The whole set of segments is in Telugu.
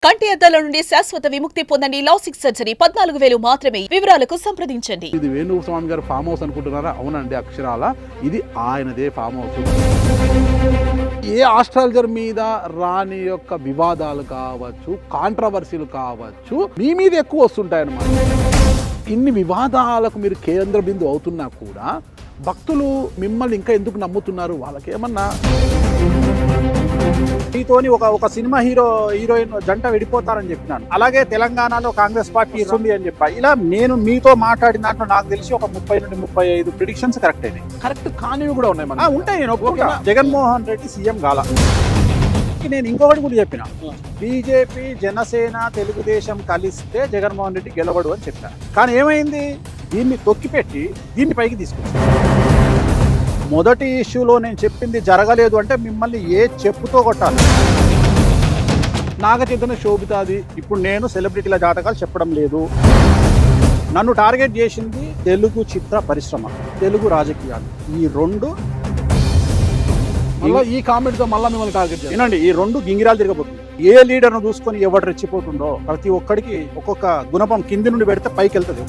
కంటి అద్దాల నుండి శాశ్వత విముక్తి పొందండి. లాసిక్ సర్జరీ 14,000 మాత్రమే. వివరాలకు సంప్రదించండి. ఇది వేణుస్వామి గారు ఫామ్ హౌస్ అనుకుంటున్నారా? అవునండి, అక్షరాల ఇది ఆయనదే ఫామ్ హౌస్. ఏ ఆస్ట్రాలజర్ మీద రాని యొక్క వివాదాలు కావచ్చు, కాంట్రవర్సీలు కావచ్చు, మీ మీద ఎక్కువ వస్తుంటాయన్నమాట. ఇన్ని వివాదాలకు మీరు కేంద్ర బిందువు అవుతున్నా కూడా భక్తులు మిమ్మల్ని ఇంకా ఎందుకు నమ్ముతున్నారు? వాళ్ళకేమన్నా మీతోని ఒక సినిమా హీరోయిన్ జంట విడిపోతారని చెప్పినాను. అలాగే తెలంగాణలో కాంగ్రెస్ పార్టీ ఉంది అని చెప్పా. ఇలా నేను మీతో మాట్లాడిన దాంట్లో నాకు తెలిసి ఒక 30 నుండి 35 ప్రిడిక్షన్స్ కరెక్ట్ అయినాయి. కరెక్ట్ కానివి కూడా ఉన్నాయి. ఉంటాయి. నేను ఒప్పుకుంటా. జగన్మోహన్ రెడ్డి సీఎం గాల. నేను ఇంకొకటి కూడా చెప్పిన, బీజేపీ జనసేన తెలుగుదేశం కలిస్తే జగన్మోహన్ రెడ్డి గెలవడు అని చెప్పాను. కానీ ఏమైంది? దీన్ని తొక్కిపెట్టి దీన్ని పైకి తీసుకున్నాను. మొదటి ఇష్యూలో నేను చెప్పింది జరగలేదు అంటే మిమ్మల్ని ఏ చెప్పుతో కొట్టాలి. నాగ చైతన్య శోభితాది. ఇప్పుడు నేను సెలబ్రిటీల జాతకాలు చెప్పడం లేదు. నన్ను టార్గెట్ చేసింది తెలుగు చిత్ర పరిశ్రమ, తెలుగు రాజకీయాలు. ఈ రెండు ఈ కామెంట్తో మళ్ళీ మిమ్మల్ని టార్గెట్ చేయాలి. వినండి, ఈ రెండు గింగిరాలు తిరగబోతుంది. ఏ లీడర్ను చూసుకొని ఎవడు రెచ్చిపోతుండో ప్రతి ఒక్కడికి ఒక్కొక్క గుణపం కింది నుండి పెడితే పైకి వెళ్తుంది.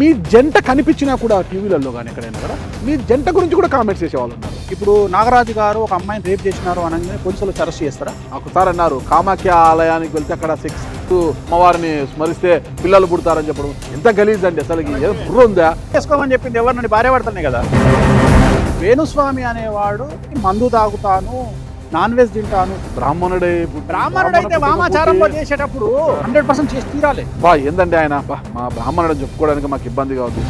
మీ జంట కనిపించినా కూడా టీవీలలో కానీ ఎక్కడైనా కూడా మీ జంట గురించి కూడా కామెంట్స్ చేసేవాళ్ళు ఉన్నారు. ఇప్పుడు నాగరాజు గారు ఒక అమ్మాయిని రేప్ చేసినారు అనగానే పోలీసులు అరెస్ట్ చేస్తారా? ఒకసారి అన్నారు కామాఖ్య ఆలయానికి వెళ్తే అక్కడ సెక్స్ అమ్మవారిని స్మరిస్తే పిల్లలు పుడతారని చెప్పడం ఎంత గలీజ్ అండి. అసలు బుర్ర ఉందా? చేసుకోమని చెప్పింది ఎవరినండి? భార్య భర్తనే కదా. వేణుస్వామి అనేవాడు మందు తాగుతాను, నాన్ వెజ్ తింటాను, బ్రాహ్మణుడైతే వామాచారంలో చేసేటప్పుడు 100% చేసి తీరాలి. ఏందండి ఆయన మా బ్రాహ్మణుడు చెప్పుకోవడానికి మాకు ఇబ్బందిగా ఉంది.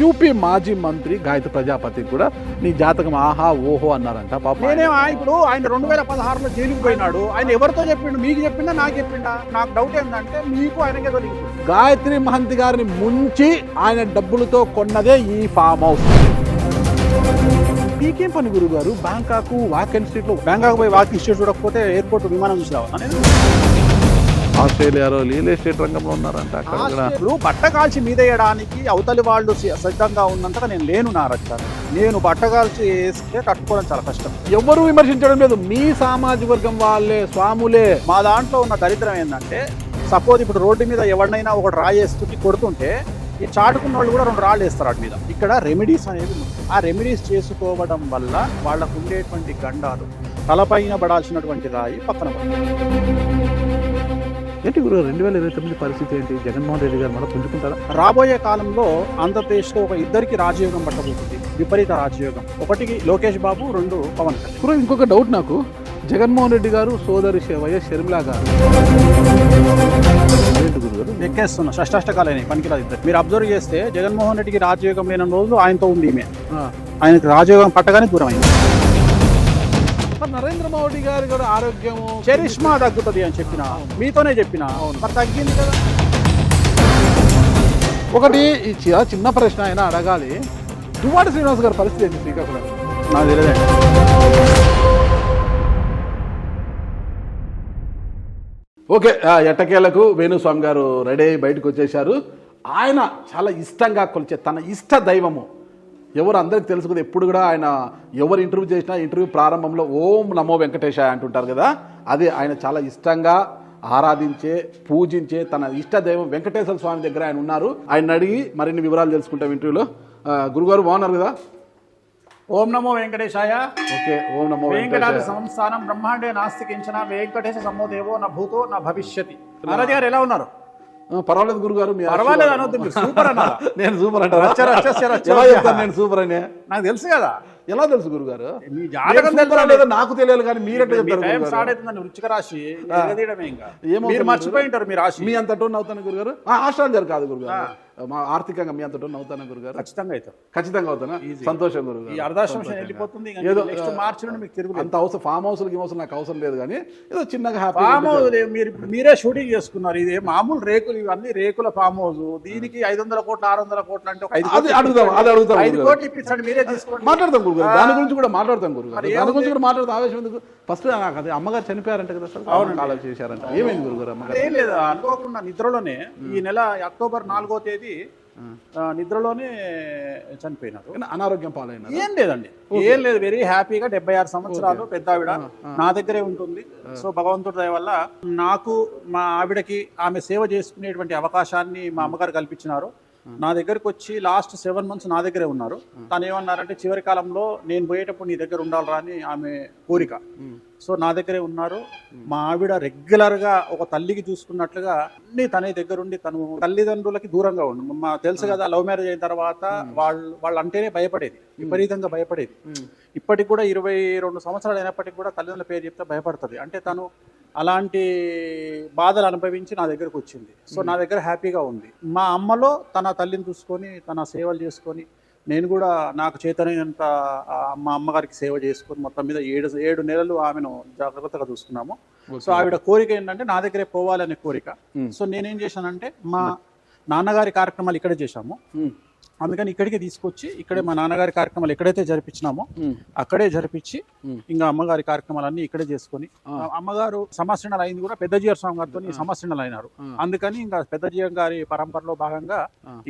యూపీ మాజీ మంత్రి గాయత్రి ప్రజాపతి కూడా నీ జాతకం ఆహా ఓహో అన్నారంట. ఇప్పుడు ఆయన 2016లో జైలుకు పోయినాడు. ఆయన ఎవరితో చెప్పిండు? మీకు చెప్పిండా నాకు చెప్పిండా? నాకు డౌట్ ఏంటంటే మీకు ఆయనకే దొరికింది. గాయత్రి మహంతి గారిని ముంచి ఆయన డబ్బులతో కొన్నదే ఈ ఫామ్ హౌస్. మీకేం పని గురువు గారు? బ్యాంకాక్ వాక్ ఇన్స్టిట్యూట్ లో బ్యాంకాక్ పోయి వాక్ ఇన్స్టిట్యూట్ చూడకపోతే ఎయిర్పోర్ట్ విమానం చూసి రావాలి. ఆస్ట్రేలియాలో రియల్ ఎస్టేట్ రంగంలో ఉన్నారంట. ఇప్పుడు బట్ట కాల్చి మీద వేయడానికి అవతలి వాళ్ళు సిద్ధంగా ఉన్నంతగా నేను లేను. నా రక్తాన్ని నేను బట్ట కాల్చి వేస్తే కట్టుకోవడం చాలా కష్టం. ఎవరు విమర్శించడం లేదు. మీ సామాజిక వర్గం వాళ్ళే స్వాములే. మా దాంట్లో ఉన్న దరిద్రం ఏంటంటే, సపోజ్ ఇప్పుడు రోడ్డు మీద ఎవరినైనా ఒకటి రాయేస్తుంటే కొడుతుంటే ఈ చాటుకున్న వాళ్ళు కూడా 2 రాళ్ళు వేస్తారు వాటి మీద. ఇక్కడ రెమెడీస్ అనేది ఆ రెమెడీస్ చేసుకోవడం వల్ల వాళ్ళకు ఉండేటువంటి గండాలు తలపైన పడాల్సినటువంటి రాయి పక్కన ఏంటి గురు 2029 పరిస్థితి ఏంటి? జగన్మోహన్ రెడ్డి గారు మళ్ళీ పుంజుకుంటారా? రాబోయే కాలంలో ఆంధ్రప్రదేశ్లో ఒక ఇద్దరికి రాజయోగం పట్టబోతుంది. విపరీత రాజయోగం. ఒకటికి లోకేష్ బాబు, 2 పవన్ కళ్యాణ్. గురు ఇంకొక డౌట్ నాకు, జగన్మోహన్ రెడ్డి గారు సోదరి వైఎస్ షర్మిల గారు ఎక్కేస్తున్నా షష్టాష్టకాలైన పనికిరాదు ఇద్దరు. మీరు అబ్జర్వ్ చేస్తే జగన్మోహన్ రెడ్డికి రాజయోగం లేని రోజులు ఆయనతో ఉంది ఈమె. ఆయనకి రాజయోగం పట్టగానే దూరం అయింది. నరేంద్ర మోడీ గారి కూడా ఆరోగ్యము చరిష్మా తగ్గుతుంది అని చెప్పిన, మీతోనే చెప్పిన. మరి తగ్గింది కదా. ఒకటి ఈ చిన్న ప్రశ్న అయినా అడగాలి. దువ్వాడ శ్రీనివాస్ గారి పరిస్థితి ఏంటి శ్రీకాకుళం? నాకు తెలియదండి. ఓకే, ఎట్టకేలకు వేణుస్వామి గారు రెడీ అయ్యి బయటకు వచ్చేశారు. ఆయన చాలా ఇష్టంగా కొలిచే తన ఇష్ట దైవము ఎవరు అందరికి తెలుసు కదా. ఎప్పుడు కూడా ఆయన ఎవరు ఇంటర్వ్యూ చేసినా ఇంటర్వ్యూ ప్రారంభంలో ఓం నమో వెంకటేశాయ అంటుంటారు కదా. అది ఆయన చాలా ఇష్టంగా ఆరాధించే పూజించే తన ఇష్ట దైవం వెంకటేశ్వర స్వామి దగ్గర ఆయన ఉన్నారు. ఆయన అడిగి మరిన్ని వివరాలు తెలుసుకుంటాం ఇంటర్వ్యూలో. గురుగారు బాగున్నారు కదా? ఓం నమో వెంకటేశాయ. ఓకే, ఓం నమో వెంకటాద్రి సంస్థానం బ్రహ్మాండే నాస్తి కించన వెంకటేశ సమోదేవో నా భూతో నా భవిష్యతి. మహారాజు గారు ఎలా ఉన్నారు? పర్వాలేదు గురుగారు. పర్వాలేదు అనొద్దు, మీరు సూపర్ అన్నారు. నేను సూపర్ అంటారా? నేను సూపర్ అనే నాకు తెలుసు కదా. ఎలా తెలుసు గురుగారు? మీ జాతకం తెలుసు నాకు తెలియదు కానీ మీరంటే చెప్తారు. స్టార్ట్ అవుతుందండి వృచ్చిక రాశి. మీరు మర్చిపోయి ఉంటారు మీ రాశి. మీ అంత టోన్ అవుతాను గురుగారు. ఆస్ట్రాలజర్ కాదు గురుగారు, మా ఆర్థికంగా మీ అంత టోన్ అవుతాను గురుగారు. ఖచ్చితంగా అవుతారు. ఖచ్చితంగా అవుతానా? సంతోషం గురుగారు. ఈ అర్ధాశ్రమం వెళ్ళిపోతుంది. ఏదో నెక్స్ట్ మార్చి నుండి మీకు తిరుగు అంత అవసరం. ఫామ్ హౌస్ నాకు అవసరం లేదు కానీ ఏదో చిన్నగా హ్యాపీ. ఫామ్ హౌస్ మీరే షూటింగ్ చేసుకున్నారు. ఇది మామూలు రేకులు, ఇవన్నీ రేకుల ఫామ్ హౌస్. దీనికి 500 కోట్లు 600 కోట్లు అంటే 5 కోట్లు ఇప్పించండి, మీరే తీసుకోండి. మాట్లాడతాం గురుగారు, దాని గురించి కూడా మాట్లాడతాం గురుగారు. దాని గురించి కూడా మాట్లాడతాం. ఆవేశం ఎందుకు? ఫస్ట్ నాకు అది అమ్మగారు చనిపోయారంట కదా సార్. అవును, కాలం చేశారంట. ఏమైంది గురుగారు? అమ్మగారు ఏం లేదు, అనుకోకుండా నిద్రలోనే ఈ నెల అక్టోబర్ 4వ తేదీ నిద్రలోనే చనిపోయినారు. అనారోగ్యం పాలైన ఏం లేదండి, ఏం లేదు, వెరీ హ్యాపీగా 76 సంవత్సరాలు పెద్ద ఆవిడ నా దగ్గరే ఉంటుంది. సో భగవంతుడి దయ వల్ల నాకు మా ఆవిడకి ఆమె సేవ చేసుకునేటువంటి అవకాశాన్ని మా అమ్మగారు కల్పించినారు. నా దగ్గరకు వచ్చి లాస్ట్ 7 months నా దగ్గరే ఉన్నారు. తను ఏమన్నారంటే చివరి కాలంలో నేను పోయేటప్పుడు నీ దగ్గర ఉండాలరా అని ఆమె కోరిక. సో నా దగ్గరే ఉన్నారు. మా ఆవిడ రెగ్యులర్గా ఒక తల్లికి చూసుకున్నట్లుగా అన్ని తనే దగ్గరుండి, తను తల్లిదండ్రులకి దూరంగా ఉండు. తెలుసు కదా, లవ్ మ్యారేజ్ అయిన తర్వాత వాళ్ళు అంటేనే భయపడేది, విపరీతంగా భయపడేది. ఇప్పటికి కూడా 22 సంవత్సరాలు అయినప్పటికీ కూడా తల్లిదండ్రుల పేరు చెప్తే భయపడుతుంది. అంటే తను అలాంటి బాధలు అనుభవించి నా దగ్గరకు వచ్చింది. సో నా దగ్గర హ్యాపీగా ఉంది. మా అమ్మలో తన తల్లిని చూసుకొని తన సేవలు చేసుకొని, నేను కూడా నాకు చేతనైనంత మా అమ్మగారికి సేవ చేసుకొని మొత్తం మీద 7 నెలలు ఆమెను జాగ్రత్తగా చూసుకున్నాము. సో ఆవిడ కోరిక ఏంటంటే నా దగ్గరే పోవాలనే కోరిక. సో నేనేం చేశానంటే మా నాన్నగారి కార్యక్రమాలు ఇక్కడే చేశాము, అందుకని ఇక్కడికి తీసుకొచ్చి ఇక్కడే మా నాన్నగారి కార్యక్రమాలు ఎక్కడైతే జరిపించినామో అక్కడే జరిపించి ఇంకా అమ్మగారి కార్యక్రమాలన్నీ ఇక్కడే చేసుకొని, అమ్మగారు సమశ్రణలు అయింది కూడా పెద్దజీయర్ స్వామి గారితో సమశ్రణలు అయినారు. అందుకని ఇంకా పెద్దజీయర్ గారి పరంపరలో భాగంగా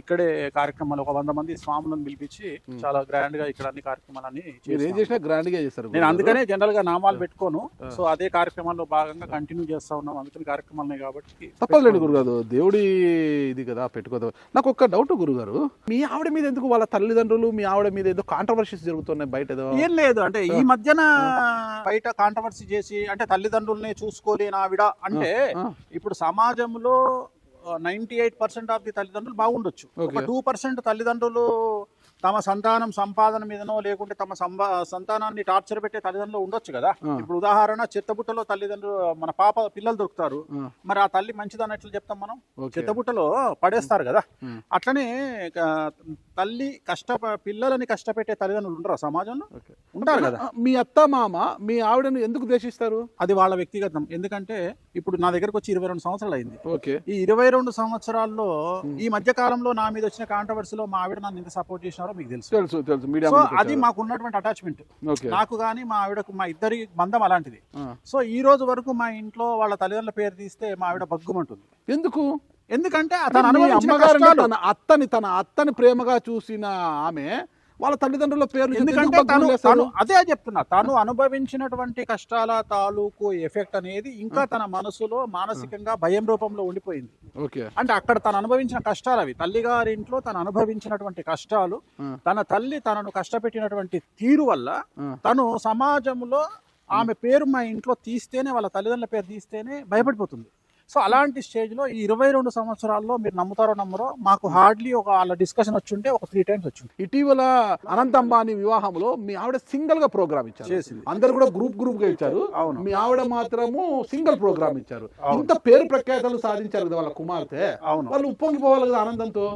ఇక్కడే కార్యక్రమాలు ఒక 100 మంది స్వాములను పిలిపించి చాలా గ్రాండ్ గా ఇక్కడ అన్ని కార్యక్రమాలన్నీ చేస్తారు. నేను అందుకనే జనరల్ గా నామాలు పెట్టుకోను. సో అదే కార్యక్రమాల్లో భాగంగా కంటిన్యూ చేస్తా ఉన్నాం. అందుకని కార్యక్రమాలు కాబట్టి తప్పలేదు గురుగారు, దేవుడి ఇది కదా పెట్టుకోదు. నాకు ఒక డౌట్ గురుగారు, మీ ఆవిడ మీద ఎందుకు వాళ్ళ తల్లిదండ్రులు మీ ఆవిడ మీద ఏదో కాంట్రవర్సీస్ జరుగుతున్నాయి బయట? ఏం లేదు, అంటే ఈ మధ్యన బయట కాంట్రవర్సీ చేసి అంటే తల్లిదండ్రుల్ని చూసుకోలేని ఆవిడ అంటే ఇప్పుడు సమాజంలో 98% ఆఫ్ ది తల్లిదండ్రులు బాగుండొచ్చు. ఒక 2% తల్లిదండ్రులు తమ సంతానం సంపాదన మీదనో లేకుంటే తమ సంతానాన్ని టార్చర్ పెట్టే తల్లిదండ్రులు ఉండొచ్చు కదా. ఇప్పుడు ఉదాహరణ చెత్తబుట్టలో తల్లిదండ్రులు మన పిల్లలు దొరుకుతారు, మరి ఆ తల్లి మంచిదన్నట్లు చెప్తాం మనం, చెత్తబుట్టలో పడేస్తారు కదా. అట్లనే తల్లి పిల్లలని కష్టపెట్టే తల్లిదండ్రులు ఉండరు సమాజంలో, ఉంటారు కదా. మీ అత్త మామ మీ ఆవిడను ఎందుకు ద్వేషిస్తారు? అది వాళ్ళ వ్యక్తిగతం. ఎందుకంటే ఇప్పుడు నా దగ్గరకు వచ్చి 22 సంవత్సరాలు అయింది. ఈ 22 సంవత్సరాల్లో ఈ మధ్య కాలంలో నా మీద వచ్చిన కాంట్రవర్సీలో మా ఆవిడ నన్ను ఎంత సపోర్ట్ చేసినారో మీకు తెలుసు. సో అది మాకు ఉన్నటువంటి అటాచ్మెంట్, నాకు కానీ మా ఆవిడకు, మా ఇద్దరి బంధం అలాంటిది. సో ఈ రోజు వరకు మా ఇంట్లో వాళ్ళ తల్లిదండ్రుల పేరు తీస్తే మా ఆవిడ బగ్గుమంటుంది. ఎందుకంటే తన అత్తని ప్రేమగా చూసిన ఆమె వాళ్ళ తల్లిదండ్రుల పేరు, ఎందుకంటే అదే చెప్తున్నా, తను అనుభవించినటువంటి కష్టాల తాలూకు ఎఫెక్ట్ అనేది ఇంకా తన మనసులో మానసికంగా భయం రూపంలో ఉండిపోయింది. అంటే అక్కడ తను అనుభవించిన కష్టాలు అవి, తల్లిగారి ఇంట్లో తను అనుభవించినటువంటి కష్టాలు, తన తల్లి తనను కష్టపెట్టినటువంటి తీరు వల్ల తను సమాజంలో ఆమె పేరు మా ఇంట్లో తీస్తేనే, వాళ్ళ తల్లిదండ్రుల పేరు తీస్తేనే భయపడిపోతుంది. సో అలాంటి స్టేజ్లో ఈ 22 సంవత్సరాల్లో మీరు నమ్ముతారో నమ్మరో మాకు హార్డ్లీ ఒక వాళ్ళ డిస్కషన్ వచ్చుంటే ఒక 3 times వచ్చింది. ఇటీవల అనంత అంబానీ వివాహంలో మీ ఆవిడ సింగిల్ గా ప్రోగ్రామ్ ఇచ్చారు, అందరు కూడా గ్రూప్ గా ఇచ్చారు. మీ ఆవిడ మాత్రము సింగిల్ ప్రోగ్రామ్ ఇచ్చారు. ఇంత పేరు ప్రఖ్యాతలు సాధించారు కదా వాళ్ళ కుమార్తె, వాళ్ళు ఉప్పొంగిపోవాలి కదా ఆనందంతో.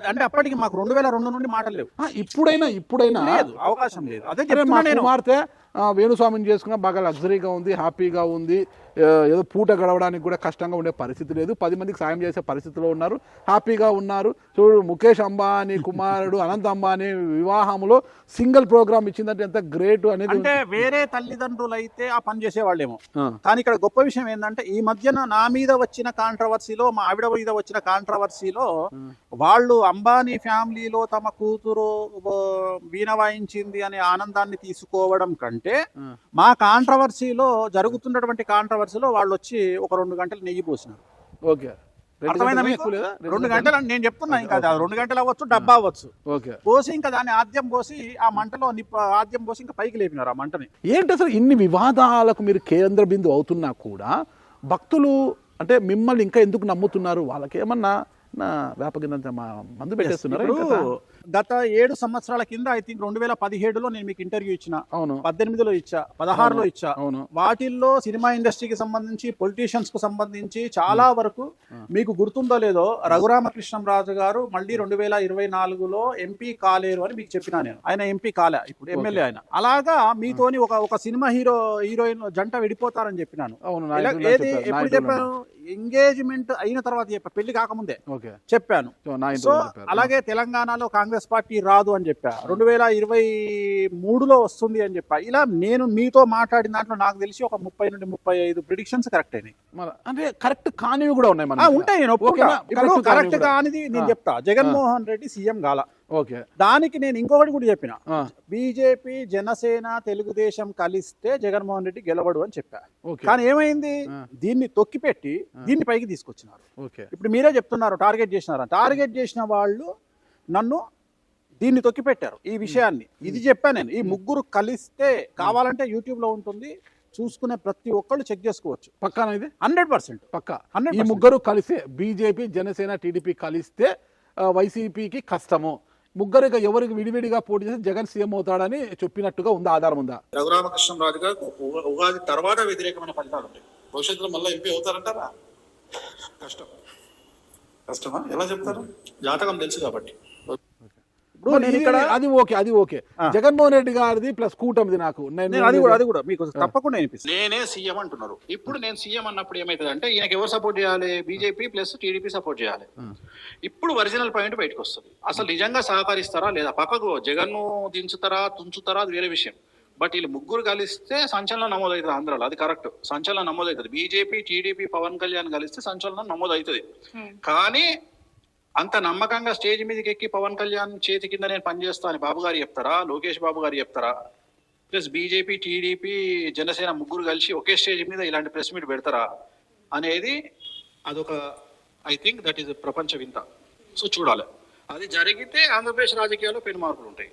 అంటే అప్పటికి మాకు 2002 నుండి మాటలు లేవు. ఇప్పుడైనా లేదు, అవకాశం లేదు. అదే కుమార్తె వేణుస్వామిని చేసుకున్నా బాగా లగ్జరీగా ఉంది, హ్యాపీగా ఉంది, ఏదో పూట గడవడానికి కూడా కష్టంగా ఉండే పరిస్థితి లేదు, 10 మందికి సాయం చేసే పరిస్థితిలో ఉన్నారు, హ్యాపీగా ఉన్నారు. చూడు, ముఖేష్ అంబానీ కుమారుడు అనంత్ అంబానీ వివాహంలో సింగిల్ ప్రోగ్రామ్ ఇచ్చిందంటే ఎంత గ్రేట్ అనేది. అంటే వేరే తల్లిదండ్రులు అయితే ఆ పని చేసేవాళ్ళేమో, కానీ ఇక్కడ గొప్ప విషయం ఏంటంటే ఈ మధ్యన నా మీద వచ్చిన కాంట్రవర్సీలో, మా ఆవిడ మీద వచ్చిన కాంట్రవర్సీలో వాళ్ళు అంబానీ ఫ్యామిలీలో తమ కూతురు వీణ వాయించింది అనే ఆనందాన్ని తీసుకోవడం కంటే మా కాంట్రవర్సీలో జరుగుతున్నటువంటి కాంట్రవర్సీలో వాళ్ళు వచ్చి ఒక 2 గంటలు నెయ్యి పోసినారు. అర్థమైందా మీకు? 2 గంటలు అని నేను చెప్తున్నా, ఇంకా 2 గంటలు అవ్వచ్చు, డబ్బా అవ్వచ్చు, పోసి ఇంకా దాన్ని ఆద్యం పోసి ఆ మంటలో ఆద్యం పోసి ఇంకా పైకి లేపినారు ఆ మంటని. ఏంటి అసలు ఇన్ని వివాదాలకు మీరు కేంద్ర బిందువు అవుతున్నా కూడా భక్తులు అంటే మిమ్మల్ని ఇంకా ఎందుకు నమ్ముతున్నారు? వాళ్ళకి ఏమన్నా వ్యాపకిందంత మందు పెట్టేస్తున్నారు. గత 7 సంవత్సరాల కింద ఐ థింక్ 2017లో నేను మీకు ఇంటర్వ్యూ ఇచ్చిన, 18లో ఇచ్చా, 16లో ఇచ్చా. వాటిల్లో సినిమా ఇండస్ట్రీకి సంబంధించి, పొలిటీషియన్స్ కు సంబంధించి చాలా వరకు మీకు గుర్తుందో లేదో రఘురామకృష్ణంరాజు గారు మళ్ళీ 2024లో ఎంపీ కాలేరు అని మీకు చెప్పినా నేను. ఆయన ఎంపీ కాలే, ఇప్పుడు ఎమ్మెల్యే ఆయన. అలాగా మీతోని ఒక సినిమా హీరోయిన్ జంట విడిపోతారని చెప్పినాను. ఏది ఎప్పుడు చెప్పాను? ఎంగేజ్మెంట్ అయిన తర్వాత చెప్పా, పెళ్లి కాకముందే చెప్పాను. సో అలాగే తెలంగాణలో కాంగ్రెస్ కాంగ్రెస్ పార్టీ రాదు అని చెప్పా, 2023లో వస్తుంది అని చెప్పా. ఇలా నేను మీతో మాట్లాడిన దాంట్లో నాకు తెలిసి ఒక 30 నుండి 35 ప్రిడిక్షన్స్ కరెక్ట్ అయినాయి. అంటే కరెక్ట్ కానివి కూడా ఉన్నాయి ఉంటాయి. నేను ఒప్పుకుంటా. ఇప్పుడు కరెక్ట్ కానిది నేను చెప్తా. జగన్మోహన్ రెడ్డి సీఎం గాల, ఓకే, దానికి నేను ఇంకొకటి కూడా చెప్పిన, బీజేపీ జనసేన తెలుగుదేశం కలిస్తే జగన్మోహన్ రెడ్డి గెలవడు అని చెప్పా. కానీ ఏమైంది, దీన్ని తొక్కిపెట్టి దీన్ని పైకి తీసుకొచ్చినారు. ఇప్పుడు మీరే చెప్తున్నారు టార్గెట్ చేసినారు. టార్గెట్ చేసిన వాళ్ళు నన్ను దీన్ని తొక్కిపెట్టారు ఈ విషయాన్ని. ఇది చెప్పాను నేను. ఈ ముగ్గురు కలిస్తే కావాలంటే యూట్యూబ్ లో ఉంటుంది, చూసుకునే ప్రతి ఒక్కళ్ళు చెక్ చేసుకోవచ్చు. పక్కా ఇది 100% పక్కా. ఈ ముగ్గురు కలిసి బీజేపీ జనసేన టీడీపీ కలిస్తే వైసీపీకి కష్టము. ముగ్గురుగా ఎవరికి విడివిడిగా పోటీ చేసి జగన్ సీఎం అవుతాడని చెప్పినట్టుగా ఉందా, ఆధారం ఉందా? రఘురామకృష్ణరాజు గారు ఉగాది తర్వాత వ్యతిరేకమైన ఫలితాలు ఉంటాయి. భవిష్యత్తులో మళ్ళీ ఎంపీ అవుతారంటారా? కష్టమా? ఎలా చెప్తారు? జాతకం తెలుసు కాబట్టి. అది ఓకే. జగన్మోహన్ రెడ్డి గారిది ప్లస్ కూటమిది నాకు అది కూడా మీకు తప్పకుండా అనిపిస్తుంది. నేనే సీఎం అంటున్నారు. ఇప్పుడు నేను సీఎం అన్నప్పుడు ఏమైతుంది అంటే ఈయనకి ఎవరు సపోర్ట్ చేయాలి? బీజేపీ ప్లస్ టీడీపీ సపోర్ట్ చేయాలి. ఇప్పుడు ఒరిజినల్ పాయింట్ బయటకు వస్తుంది. అసలు నిజంగా సహకరిస్తారా లేదా? పక్కకు జగన్ దించుతారా తుంచుతారా అది వేరే విషయం. బట్ వీళ్ళు ముగ్గురు కలిస్తే సంచలనం నమోదవుతుంది ఆంధ్రాలో. అది కరెక్ట్, సంచలనం నమోదవుతుంది. బీజేపీ టీడీపీ పవన్ కళ్యాణ్ కలిస్తే సంచలనం నమోదవుతుంది. కానీ అంత నమ్మకంగా స్టేజ్ మీదకి ఎక్కి పవన్ కళ్యాణ్ చేతి కింద నేను పనిచేస్తా అని బాబు గారు చెప్తారా? లోకేష్ బాబు గారు చెప్తారా? ప్లస్ బీజేపీ టీడీపీ జనసేన ముగ్గురు కలిసి ఒకే స్టేజ్ మీద ఇలాంటి ప్రెస్ మీట్ పెడతారా అనేది అదొక ఐ థింక్ దట్ ఈస్ ప్రపంచ వింత. సో చూడాలి. అది జరిగితే ఆంధ్రప్రదేశ్ రాజకీయాల్లో పెను మార్పులు ఉంటాయి.